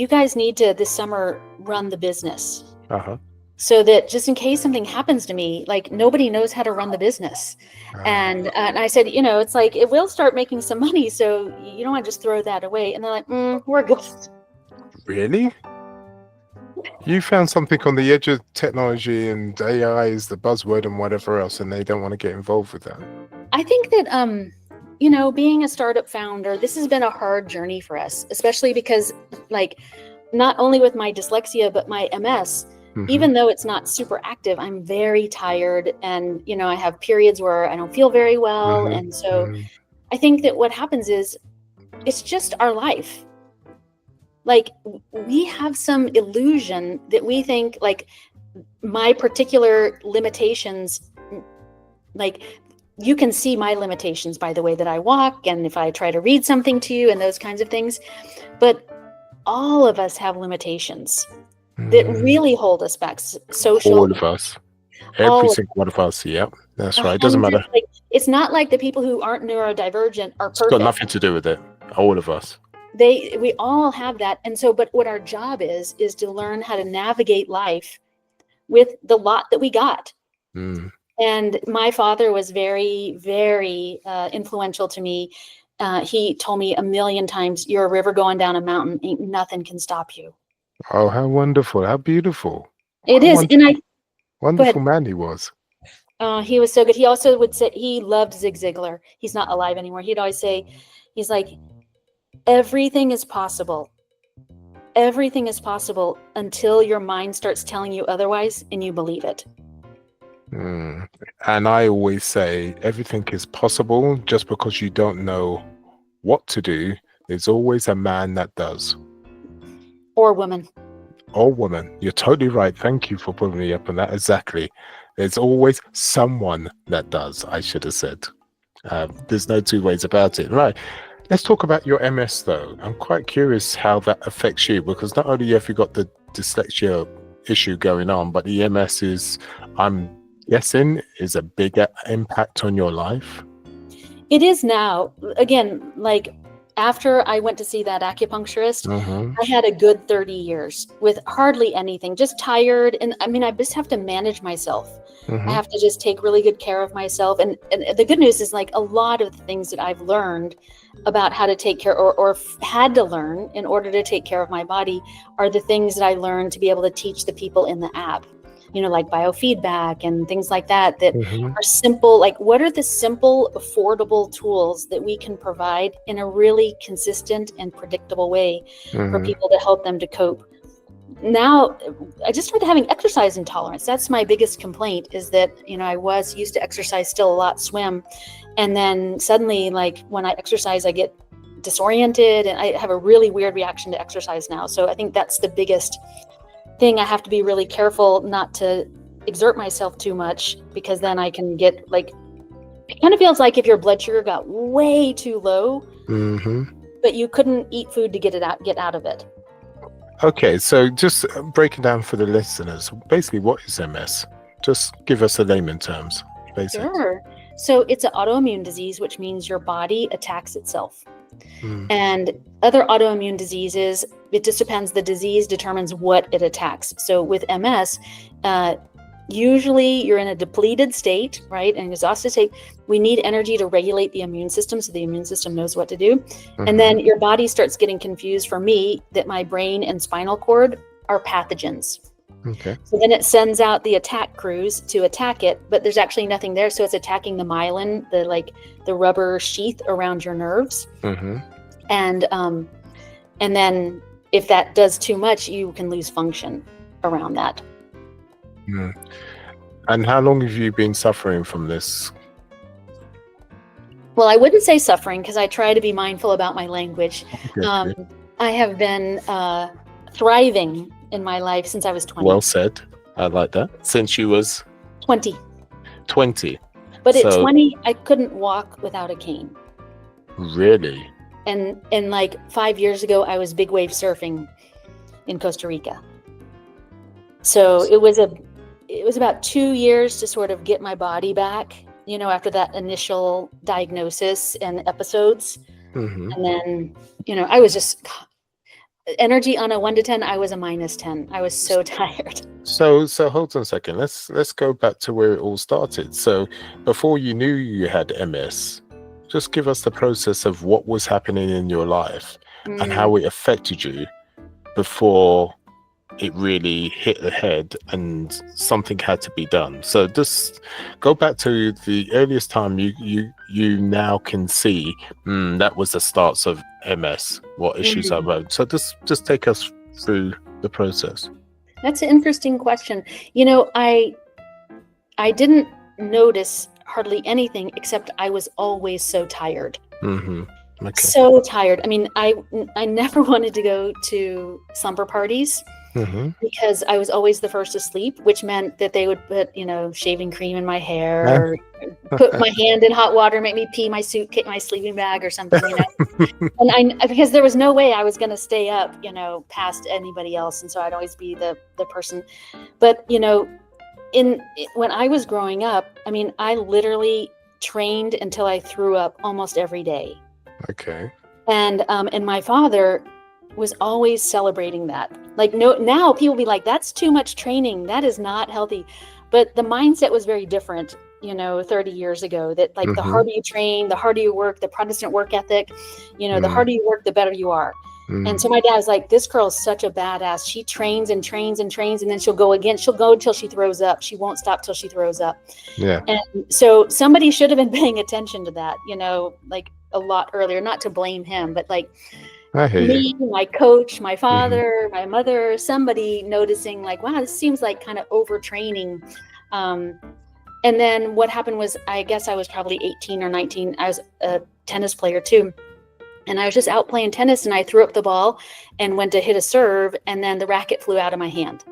guys need to this summer run the business. Uh-huh. So that just in case something happens to me, like nobody knows how to run the business. And I said, it's like, it will start making some money. So you don't want to just throw that away. And they're like, we're good. Really? You found something on the edge of technology, and AI is the buzzword and whatever else, and they don't want to get involved with that. I think that, being a startup founder, this has been a hard journey for us, especially because, like, not only with my dyslexia, but my MS, even though it's not super active, I'm very tired. And, I have periods where I don't feel very well. And so I think that what happens is it's just our life. Like, we have some illusion that we think, like, my particular limitations, like, you can see my limitations by the way that I walk, and if I try to read something to you and those kinds of things. But all of us have limitations that really hold us back. Social. All of us. Every single one of us. Yeah, that's right. It doesn't matter. Like, it's not like the people who aren't neurodivergent are perfect. It's got nothing to do with it. All of us. We all have that. And so, but what our job is to learn how to navigate life with the lot that we got. And my father was very, very influential to me. He told me a million times, you're a river going down a mountain. Ain't nothing can stop you. Oh, how wonderful. How beautiful. It is. Wonderful, wonderful man he was. He was so good. He also would say he loved Zig Ziglar. He's not alive anymore. He'd always say, he's like, everything is possible. Everything is possible until your mind starts telling you otherwise and you believe it. And I always say everything is possible. Just because you don't know what to do, there's always a man that does. Or woman. Or woman. You're totally right. Thank you for putting me up on that. Exactly. There's always someone that does, I should have said. There's no two ways about it. Right. Let's talk about your MS, though. I'm quite curious how that affects you, because not only have you got the dyslexia issue going on, but the MS is, I'm guessing, is a bigger impact on your life. It is now. Again, like after I went to see that acupuncturist, I had a good 30 years with hardly anything, just tired. And I mean, I just have to manage myself. I have to just take really good care of myself. And the good news is, like, a lot of the things that I've learned about how to take care or had to learn in order to take care of my body are the things that I learned to be able to teach the people in the app, you know, like biofeedback and things like that, that are simple. Like, what are the simple, affordable tools that we can provide in a really consistent and predictable way for people to help them to cope? Now, I just started having exercise intolerance. That's my biggest complaint, is that, you know, I was used to exercise still a lot, swim. And then suddenly, like, when I exercise, I get disoriented and I have a really weird reaction to exercise now. So I think that's the biggest thing. I have to be really careful not to exert myself too much, because then I can get, like, it kind of feels like if your blood sugar got way too low, but you couldn't eat food to get out of it. Okay, so just breaking down for the listeners, basically, what is MS? Just give us the layman terms, basically. Sure. So it's an autoimmune disease, which means your body attacks itself. And other autoimmune diseases, it just depends. The disease determines what it attacks. So with MS, usually you're in a depleted state, right? An exhausted state. We need energy to regulate the immune system, so the immune system knows what to do. And then your body starts getting confused, for me, that my brain and spinal cord are pathogens. Okay. So then it sends out the attack crews to attack it, but there's actually nothing there. So it's attacking the myelin, the rubber sheath around your nerves. And then if that does too much, you can lose function around that. And how long have you been suffering from this? Well, I wouldn't say suffering, because I try to be mindful about my language. Okay. I have been thriving in my life since I was 20. Well said. I like that. Since you was 20. 20. But at 20, I couldn't walk without a cane. Really? And like 5 years ago, I was big wave surfing in Costa Rica. So it was about 2 years to sort of get my body back, you know, after that initial diagnosis and episodes. And then, you know, I was just, energy on a 1 to 10, I was a -10. I was so tired. So hold on a second. Let's go back to where it all started. So before you knew you had MS, just give us the process of what was happening in your life and how it affected you before it really hit the head and something had to be done. So just go back to the earliest time you now can see that was the starts of MS, what issues are about. So just take us through the process. That's an interesting question. You know, I didn't notice hardly anything, except I was always so tired. Okay. So tired. I mean, I never wanted to go to slumber parties. Because I was always the first to sleep, which meant that they would put, you know, shaving cream in my hair, or put my hand in hot water, make me pee my sleeping bag or something, you know. And because there was no way I was going to stay up, you know, past anybody else, and so I'd always be the person. But, you know, when I was growing up, I mean, I literally trained until I threw up almost every day. Okay. And my father was always celebrating that. Like, no, now people be like, that's too much training. That is not healthy. But the mindset was very different, you know, 30 years ago, that like the harder you train, the harder you work, the Protestant work ethic, you know, the harder you work, the better you are. And so my dad was like, this girl is such a badass. She trains and trains and trains, and then she'll go again. She'll go until she throws up. She won't stop till she throws up. Yeah. And so somebody should have been paying attention to that, like a lot earlier, not to blame him, but like I hear me, you. my coach, my father, my mother, somebody noticing like, wow, this seems like kind of overtraining. And then what happened was, I guess I was probably 18 or 19. I was a tennis player too. And I was just out playing tennis, and I threw up the ball and went to hit a serve, and then the racket flew out of my hand.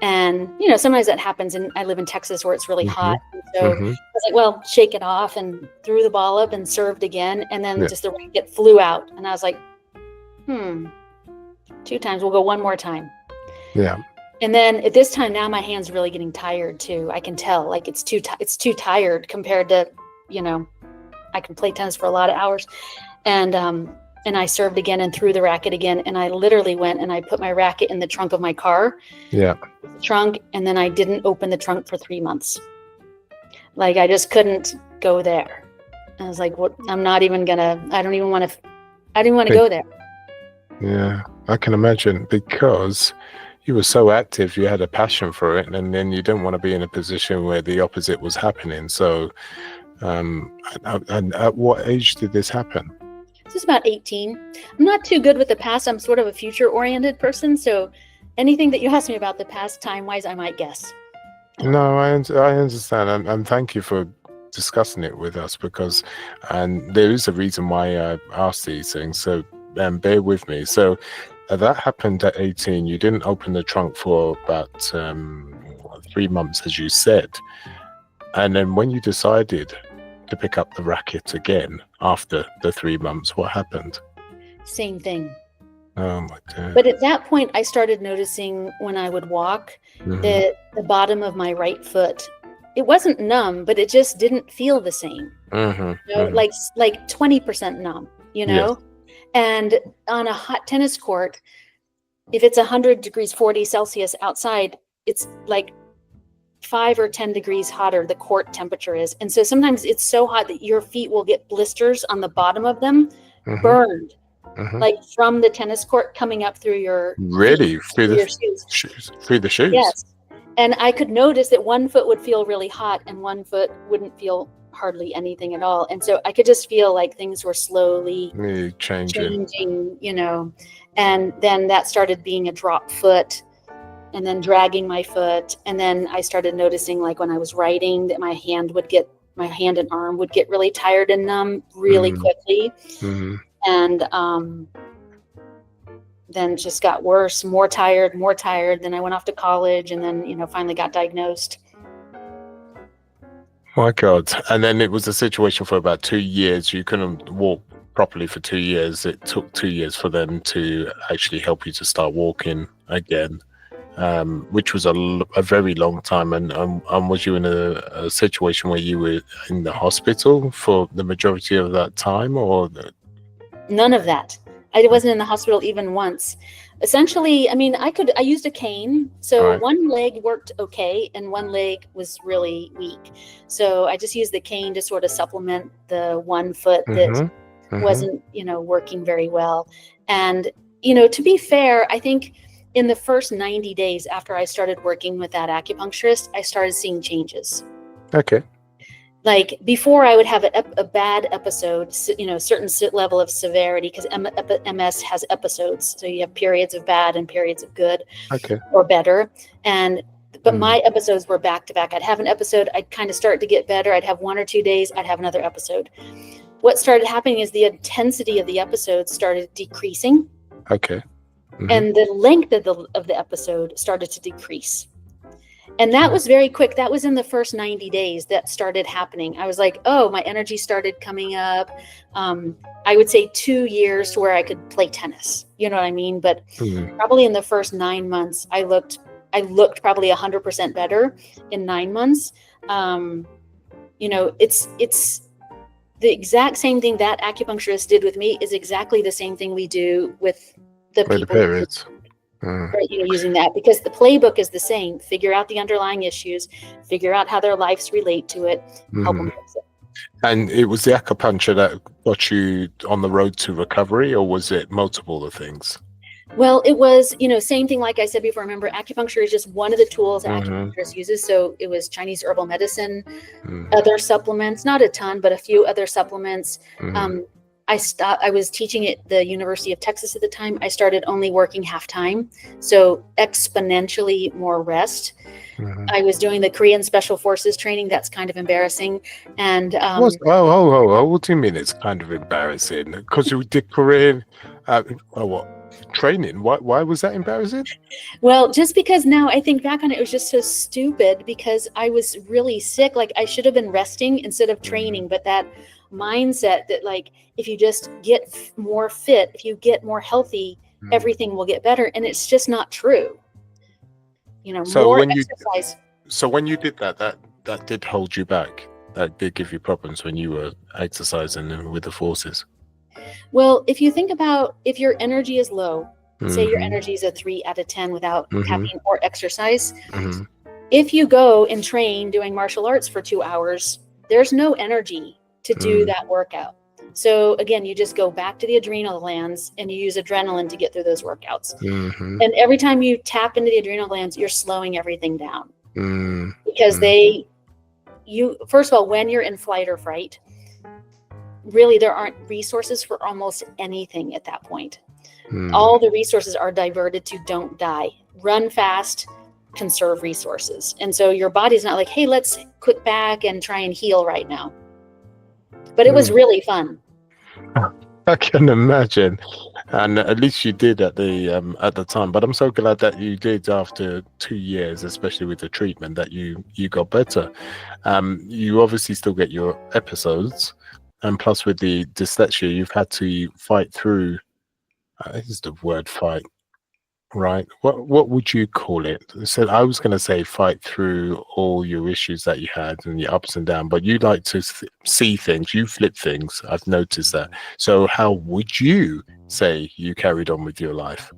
And, sometimes that happens. And I live in Texas where it's really hot. And so I was like, well, shake it off, and threw the ball up and served again. And then just the racket flew out. And I was like, 2 times. We'll go one more time. Yeah. And then at this time, now my hand's really getting tired too. I can tell like it's too tired compared to, I can play tennis for a lot of hours. And I served again and threw the racket again. And I literally went and I put my racket in the trunk of my car. Yeah. Trunk. And then I didn't open the trunk for 3 months. Like I just couldn't go there. I was like, what? I'm not even gonna, I didn't even want to go there. Yeah, I can imagine, because you were so active, you had a passion for it, and then you didn't want to be in a position where the opposite was happening. So and at what age did this happen? This is about 18. I'm not too good with the past. I'm sort of a future-oriented person, so anything that you ask me about the past time-wise, I might guess. No, I understand, and thank you for discussing it with us, because there is a reason why I asked these things, so bear with me. So that happened at 18. You didn't open the trunk for about 3 months, as you said, and then when you decided to pick up the racket again after the 3 months, what happened? Same thing. Oh my God. But at that point, I started noticing when I would walk that the bottom of my right foot, it wasn't numb, but it just didn't feel the same. Like 20% numb, Yes. And on a hot tennis court, if it's 100 degrees 40 Celsius outside, it's like 5 or 10 degrees hotter, the court temperature is. And so sometimes it's so hot that your feet will get blisters on the bottom of them, burned, like from the tennis court coming up through your Really? feet, Through your the shoes. Through the shoes? Yes. And I could notice that one foot would feel really hot and one foot wouldn't feel hardly anything at all. And so I could just feel like things were slowly changing, and then that started being a drop foot, and then dragging my foot. And then I started noticing, like when I was writing, that my hand and arm would get really tired and numb really quickly. And then it just got worse, more tired. Then I went off to college, and then, finally got diagnosed. My God. And then it was a situation for about 2 years. You couldn't walk properly for 2 years. It took 2 years for them to actually help you to start walking again, which was a very long time. And was you in a situation where you were in the hospital for the majority of that time, or? None of that. I wasn't in the hospital even once. Essentially, I used a cane. So one leg worked okay, and one leg was really weak. So I just used the cane to sort of supplement the one foot that wasn't, working very well. And, to be fair, I think in the first 90 days after I started working with that acupuncturist, I started seeing changes. Okay. Like before, I would have a bad episode, certain level of severity, because MS has episodes. So you have periods of bad and periods of good, or better. But my episodes were back to back. I'd have an episode, I'd kind of start to get better. I'd have 1 or 2 days, I'd have another episode. What started happening is the intensity of the episodes started decreasing. Okay. And the length of the episode started to decrease. And that was very quick. That was in the first 90 days that started happening. I was like, oh, my energy started coming up. I would say 2 years to where I could play tennis. You know what I mean? But probably in the first 9 months, I looked probably 100% better in 9 months. It's the exact same thing that acupuncturist did with me is exactly the same thing we do with the people. Periods. Using that, because the playbook is the same. Figure out the underlying issues, figure out how their lives relate to it, help them fix it. And it was the acupuncture that got you on the road to recovery, or was it multiple of things? Well, it was, same thing like I said before. Remember, acupuncture is just one of the tools that Mm-hmm. acupuncturist uses. So it was Chinese herbal medicine, Mm-hmm. other supplements, not a ton, but a few other supplements. Mm-hmm. I was teaching at the University of Texas at the time. I started only working half time, so exponentially more rest. Mm-hmm. I was doing the Korean Special Forces training. That's kind of embarrassing. And What do you mean it's kind of embarrassing? Because you did Korean, what training? Why was that embarrassing? well, just because now I think back on it, it was just so stupid because I was really sick. Like I should have been resting instead of training. But that mindset that like if you just get more fit, if you get more healthy, everything will get better, and it's just not true. So more when exercise. when you did that did hold you back. That did give you problems when you were exercising with the forces. Well, if you think about if your energy is low, say your Mm-hmm. energy is a 3 out of 10 without Mm-hmm. caffeine or exercise, Mm-hmm. if you go and train doing martial arts for 2 hours, there's no energy to do that workout. So again, you just go back to the adrenal glands and you use adrenaline to get through those workouts. Mm-hmm. And every time you tap into the adrenal glands, you're slowing everything down. Mm-hmm. Because first of all, when you're in flight or fright, really there aren't resources for almost anything at that point. All the resources are diverted to don't die, run fast, conserve resources. And so your body's not like, hey, let's quit back and try and heal right now. But it was really fun. I can imagine, and at least you did at the time. But I'm so glad that you did after 2 years, especially with the treatment, that you got better. You obviously still get your episodes, and plus with the dyslexia, you've had to fight through. Is the word fight right? What would you call it? So I was going to say fight through all your issues that you had and your ups and downs, but you like to see things, you flip things. I've noticed that. So how would you say you carried on with your life?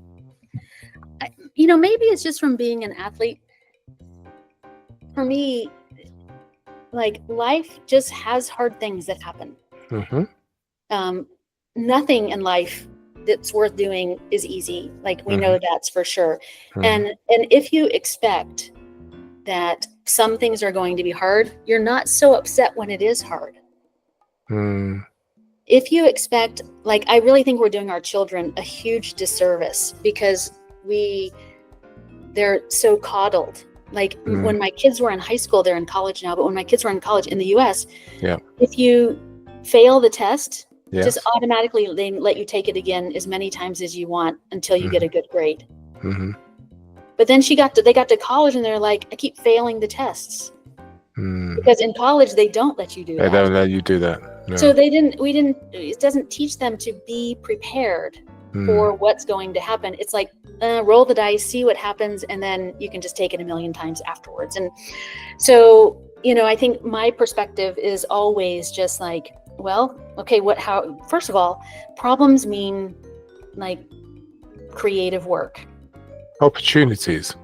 Maybe it's just from being an athlete. For me, like life just has hard things that happen. Nothing in life that's worth doing is easy. Like we know that's for sure. And if you expect that some things are going to be hard, you're not so upset when it is hard. If you expect, like, I really think we're doing our children a huge disservice because they're so coddled. Like when my kids were in high school, they're in college now, but when my kids were in college in the US, if you fail the test, just automatically they let you take it again as many times as you want until you get a good grade. But then they got to college and they're like, I keep failing the tests. Because in college they don't let you do that. They don't let you do that. No. So it doesn't teach them to be prepared for what's going to happen. It's like roll the dice, see what happens, and then you can just take it a million times afterwards. And so, I think my perspective is always just like, well, okay, first of all, problems mean like creative work. Opportunities.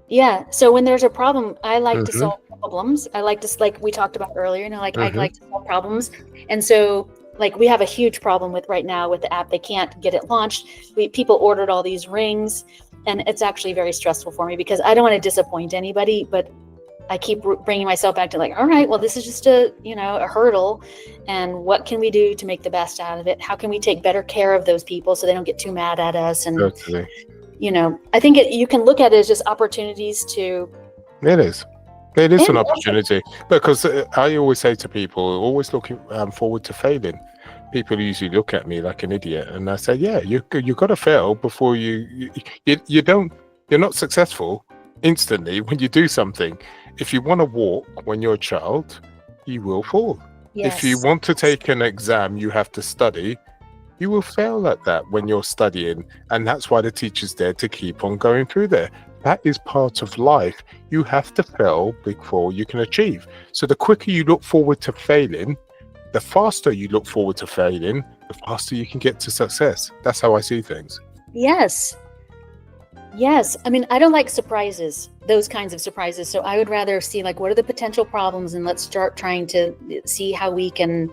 Yeah. So when there's a problem, I like to solve problems. I like to, like we talked about earlier, I like to solve problems. And so like we have a huge problem right now with the app. They can't get it launched. People ordered all these rings, and it's actually very stressful for me because I don't want to disappoint anybody, but I keep bringing myself back to like, all right, well, this is just a hurdle, and what can we do to make the best out of it? How can we take better care of those people so they don't get too mad at us? And, Totally. I think you can look at it as just opportunities to. It is an opportunity because I always say to people, always looking forward to failing. People usually look at me like an idiot, and I say, yeah, you got to fail before you're not successful instantly when you do something. If you want to walk when you're a child, you will fall. Yes. If you want to take an exam, you have to study. You will fail at that when you're studying, and that's why the teacher's there to keep on going through there. That is part of life. You have to fail before you can achieve. So the quicker you look forward to failing, the faster you look forward to failing, the faster you can get to success. That's how I see things. Yes. I mean, I don't like surprises, those kinds of surprises. So I would rather see like, what are the potential problems, and let's start trying to see how we can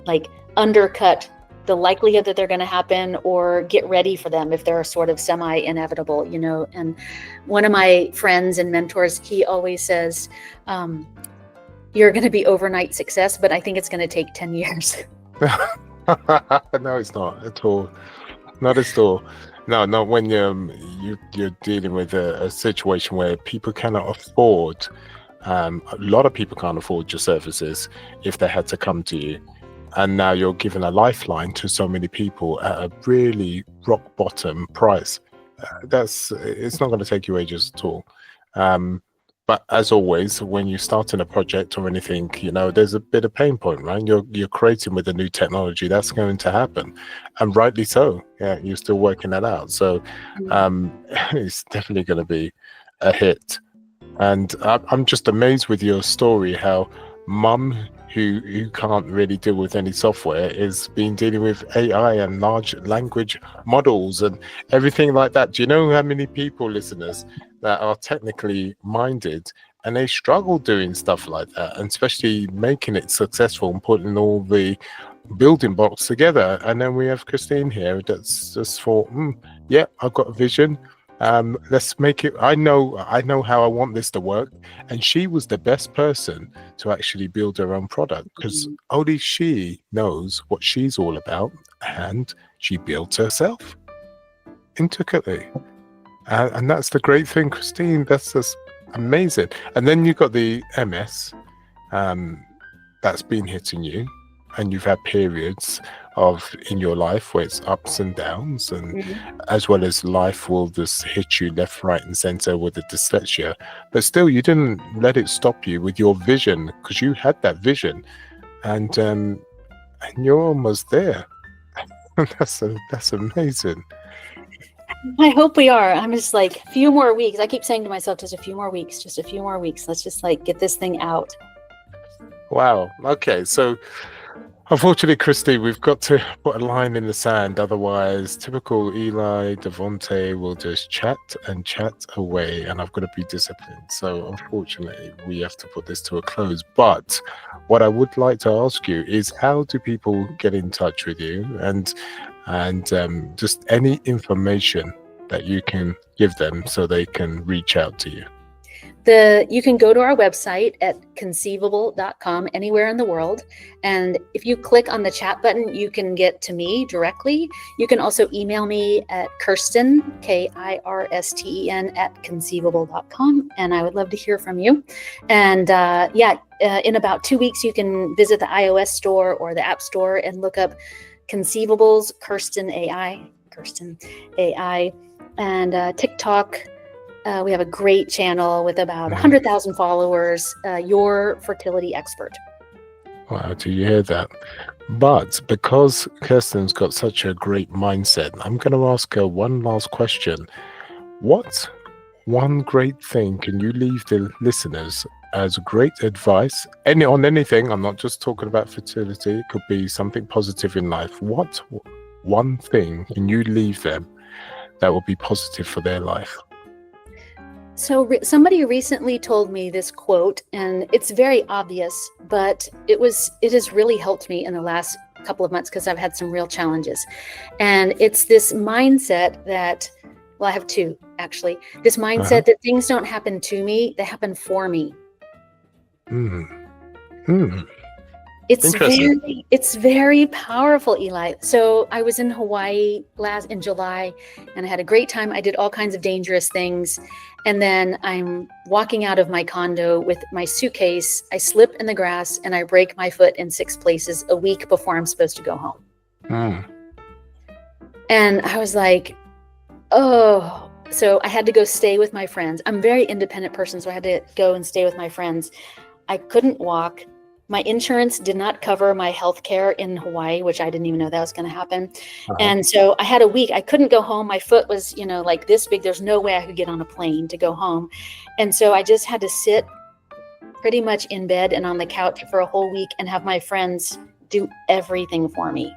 like undercut the likelihood that they're going to happen or get ready for them if they're sort of semi-inevitable, you know. And one of my friends and mentors, he always says, you're going to be overnight success, but I think it's going to take 10 years. No, it's not at all. Not at all. No, not when you're dealing with a situation where people cannot afford. A lot of people can't afford your services if they had to come to you, and now you're giving a lifeline to so many people at a really rock bottom price. It's not going to take you ages at all. But as always, when you start in a project or anything, you know, there's a bit of pain point, right? You're creating with a new technology. That's going to happen, and rightly so. Yeah, you're still working that out. So it's definitely going to be a hit. And I'm just amazed with your story, how mum who can't really deal with any software is dealing with AI and large language models and everything like that. Do you know how many people, listeners, that are technically minded and they struggle doing stuff like that, and especially making it successful and putting all the building blocks together? And then we have Christine here that's just thought, yeah, I've got a vision. Let's make it. I know how I want this to work. And she was the best person to actually build her own product, because only she knows what she's all about, and she built herself intricately. And that's the great thing, Christine. That's just amazing. And then you've got the MS that's been hitting you, and you've had periods in your life where it's ups and downs, and as well as life will just hit you left, right, and center with the dyslexia. But still, you didn't let it stop you with your vision, because you had that vision, and you're almost there. That's amazing. I hope we are. I'm just like, a few more weeks. I keep saying to myself, just a few more weeks. Let's just like get this thing out. Wow. Okay. So unfortunately, Christy, we've got to put a line in the sand. Otherwise, typical Eli Devonte will just chat and chat away, and I've got to be disciplined. So unfortunately, we have to put this to a close. But what I would like to ask you is, how do people get in touch with you, and just any information that you can give them so they can reach out to you? You can go to our website at conceivable.com anywhere in the world. And if you click on the chat button, you can get to me directly. You can also email me at Kirsten, Kirsten, at conceivable.com. And I would love to hear from you. And in about 2 weeks, you can visit the iOS store or the App Store and look up Conceivables, Kirsten AI, and TikTok. We have a great channel with about 100,000 followers, Your Fertility Expert. Wow, do you hear that? But because Kirsten's got such a great mindset, I'm going to ask her one last question. What one great thing can you leave the listeners as great advice on anything? I'm not just talking about fertility. It could be something positive in life. What one thing can you leave them that will be positive for their life? So somebody recently told me this quote, and it's very obvious, but it has really helped me in the last couple of months because I've had some real challenges. And it's this mindset that, well, I have two actually. This mindset that things don't happen to me, they happen for me. It's very powerful, Eli. So I was in Hawaii in July, and I had a great time. I did all kinds of dangerous things. And then I'm walking out of my condo with my suitcase. I slip in the grass and I break my foot in 6 places a week before I'm supposed to go home. And I was like, oh, so I had to go stay with my friends. I'm a very independent person, so I had to go and stay with my friends. I couldn't walk. My insurance did not cover my health care in Hawaii, which I didn't even know that was going to happen. And so I had a week. I couldn't go home. My foot was, like this big. There's no way I could get on a plane to go home. And so I just had to sit pretty much in bed and on the couch for a whole week and have my friends do everything for me.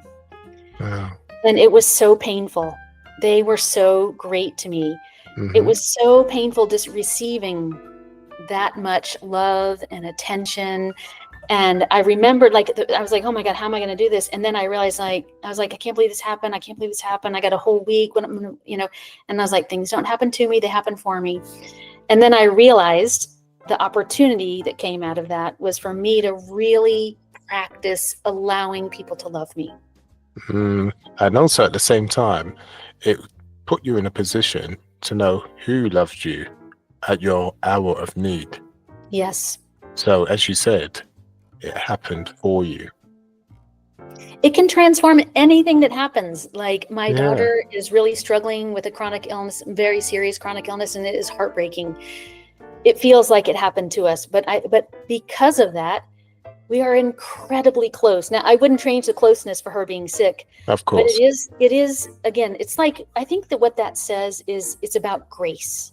Wow. And it was so painful. They were so great to me. It was so painful just receiving that much love and attention. And I remembered, like, I was like, oh my God, how am I going to do this? And then I realized, like, I was like, I can't believe this happened. I can't believe this happened. I got a whole week when I'm gonna, and I was like, things don't happen to me. They happen for me. And then I realized the opportunity that came out of that was for me to really practice allowing people to love me. And also at the same time, it put you in a position to know who loved you at your hour of need. Yes. So as you said, it happened for you. It can transform anything that happens. Like, my Yeah. daughter is really struggling with a chronic illness, very serious chronic illness, and it is heartbreaking. It feels like it happened to us, but because of that, we are incredibly close. Now, I wouldn't change the closeness for her being sick. Of But course. it is, again, it's like, I think that what that says is it's about grace.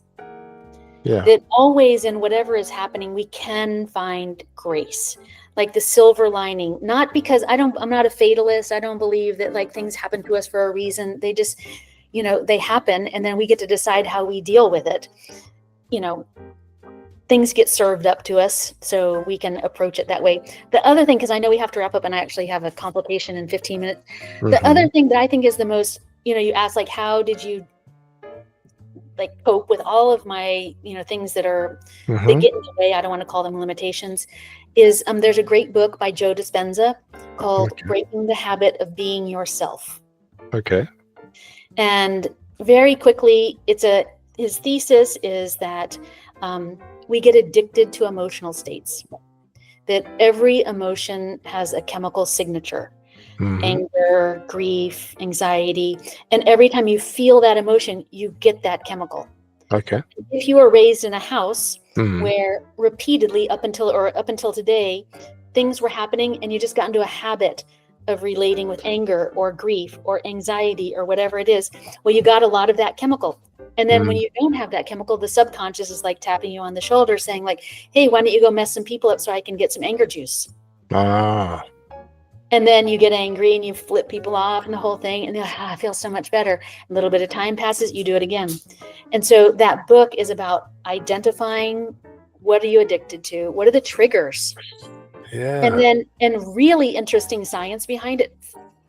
Yeah. That always, in whatever is happening, we can find grace, like the silver lining. Not because I'm not a fatalist. I don't believe that, like, things happen to us for a reason. They just, they happen, and then we get to decide how we deal with it. Things get served up to us, so we can approach it that way. The other thing, because I know we have to wrap up, and I actually have a consultation in 15 minutes. The other thing that I think is the most, you ask, like, how did you, like, cope with all of my, things that they get in the way. I don't want to call them limitations. Is there's a great book by Joe Dispenza called Breaking the Habit of Being Yourself. Okay. And very quickly, his thesis is that we get addicted to emotional states, that every emotion has a chemical signature. Anger, grief, anxiety. And every time you feel that emotion, you get that chemical. Okay. If you were raised in a house where repeatedly up until today, things were happening, and you just got into a habit of relating with anger or grief or anxiety or whatever it is, well, you got a lot of that chemical. And then when you don't have that chemical, the subconscious is like tapping you on the shoulder saying, like, hey, why don't you go mess some people up so I can get some anger juice? And then you get angry and you flip people off and the whole thing. And you're like, I feel so much better. A little bit of time passes, you do it again. And so that book is about identifying, what are you addicted to? What are the triggers? Yeah. And really interesting science behind it.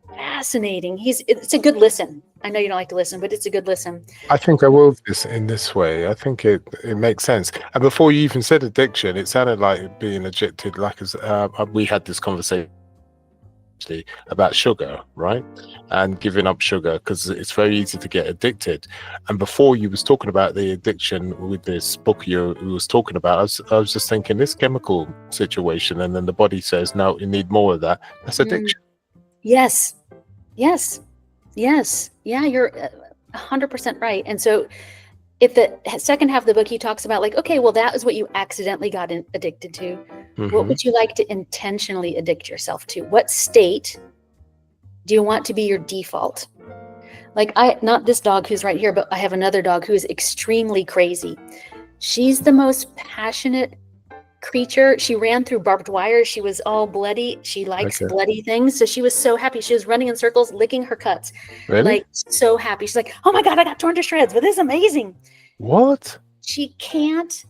Fascinating. It's a good listen. I know you don't like to listen, but it's a good listen. I think I will in this way. I think it makes sense. And before you even said addiction, it sounded like being addicted, like as we had this conversation about sugar, right? And giving up sugar, because it's very easy to get addicted. And before you was talking about the addiction with this book you was talking about, I was just thinking this chemical situation, and then the body says, no, you need more of that. That's addiction. Yes. Yeah, you're 100% right. And so if the second half of the book, he talks about, like, okay, well, that is what you accidentally got addicted to. What would you like to intentionally addict yourself to? What state do you want to be your default? Like, not this dog who's right here, but I have another dog who is extremely crazy. She's the most passionate creature. She ran through barbed wire. She was all bloody. She likes bloody things. So she was so happy. She was running in circles, licking her cuts. Really? Like, so happy. She's like, oh my God, I got torn to shreds, but this is amazing. What? She can't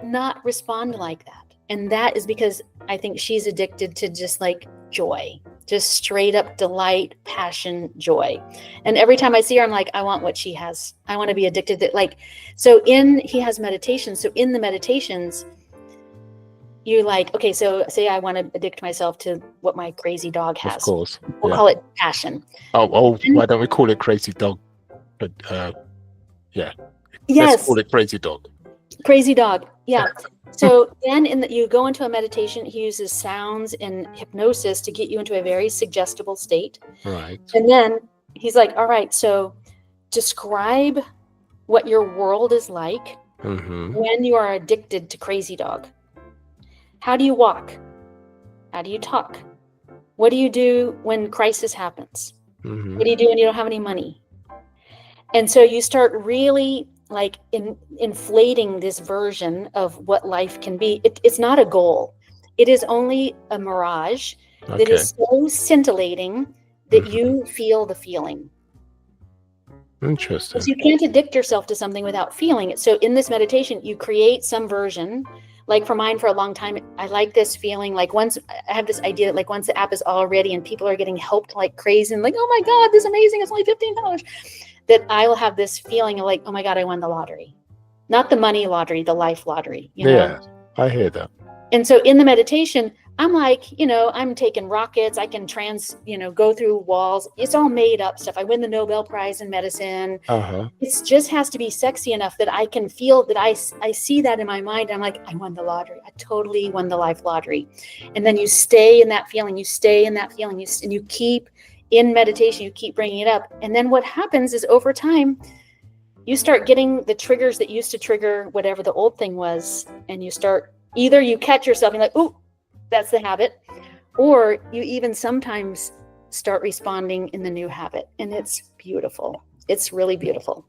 not respond like that. And that is because I think she's addicted to just, like, joy, just straight up delight, passion, joy. And every time I see her, I'm like, I want what she has. I want to be addicted to, like, so he has meditations. So in the meditations, you're like, okay, so say I want to addict myself to what my crazy dog has. Of course. We'll call it passion. Oh, why don't we call it crazy dog? But yeah. Yes. Let's call it crazy dog. Crazy dog. Yeah. So then you go into a meditation. He uses sounds and hypnosis to get you into a very suggestible state. Right. And then he's like, all right, so describe what your world is like when you are addicted to crazy dog. How do you walk? How do you talk? What do you do when crisis happens? What do you do when you don't have any money? And so you start really, like, inflating this version of what life can be. It's not a goal. It is only a mirage that is so scintillating that you feel the feeling. Interesting. Because you can't addict yourself to something without feeling it. So in this meditation, you create some version, like for mine for a long time, I like this feeling like once I have this idea that like once the app is all ready and people are getting helped like crazy and like, oh my God, this is amazing. It's only $15. That I will have this feeling of like, oh my God, I won the lottery. Not the money lottery, the life lottery, you know? Yeah, I hear that. And so in the meditation, I'm like, I'm taking rockets. I can go through walls. It's all made up stuff. I win the Nobel Prize in medicine. Uh-huh. It just has to be sexy enough that I can feel that I see that in my mind. I'm like, I won the lottery. I totally won the life lottery. And then you stay in that feeling. You stay in that feeling. And you keep in meditation. You keep bringing it up. And then what happens is over time, you start getting the triggers that used to trigger whatever the old thing was. And you start, either you catch yourself and you're like, oh, that's the habit. Or you even sometimes start responding in the new habit. And it's beautiful. It's really beautiful.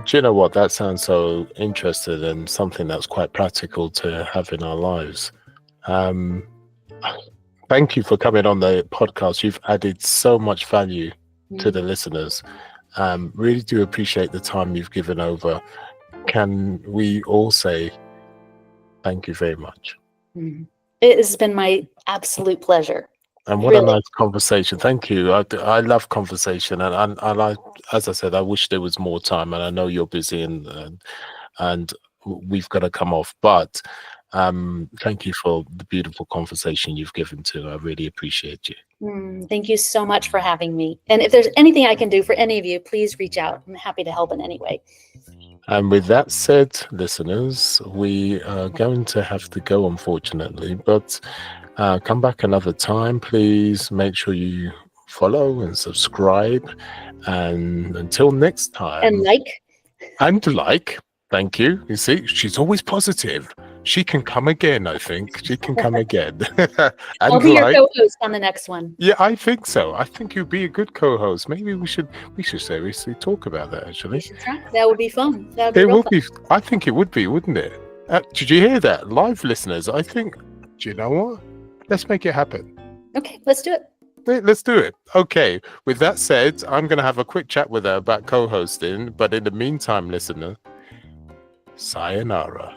Do you know what? That sounds so interesting and something that's quite practical to have in our lives. Thank you for coming on the podcast. You've added so much value to the listeners. Really do appreciate the time you've given over. Can we all say thank you very much? It has been my absolute pleasure. And what a nice conversation. Thank you. I love conversation, and I, as I said, I wish there was more time. And I know you're busy, and we've got to come off. But thank you for the beautiful conversation you've given to. I really appreciate you. Thank you so much for having me. And if there's anything I can do for any of you, please reach out. I'm happy to help in any way. And with that said, listeners, we are going to have to go, unfortunately, but come back another time. Please make sure you follow and subscribe. And until next time. And like. And like. Thank you. You see, she's always positive. She can come again, I think. She can come again. I'll be your co-host on the next one. Yeah, I think so. I think you'd be a good co-host. Maybe we should seriously talk about that, actually. We should try. That would be fun. That would be it real would fun. be. I think it would be, wouldn't it? Did you hear that? Live listeners, I think, do you know what? Let's make it happen. Okay, let's do it. Let's do it. Okay. With that said, I'm going to have a quick chat with her about co-hosting. But in the meantime, listener, sayonara.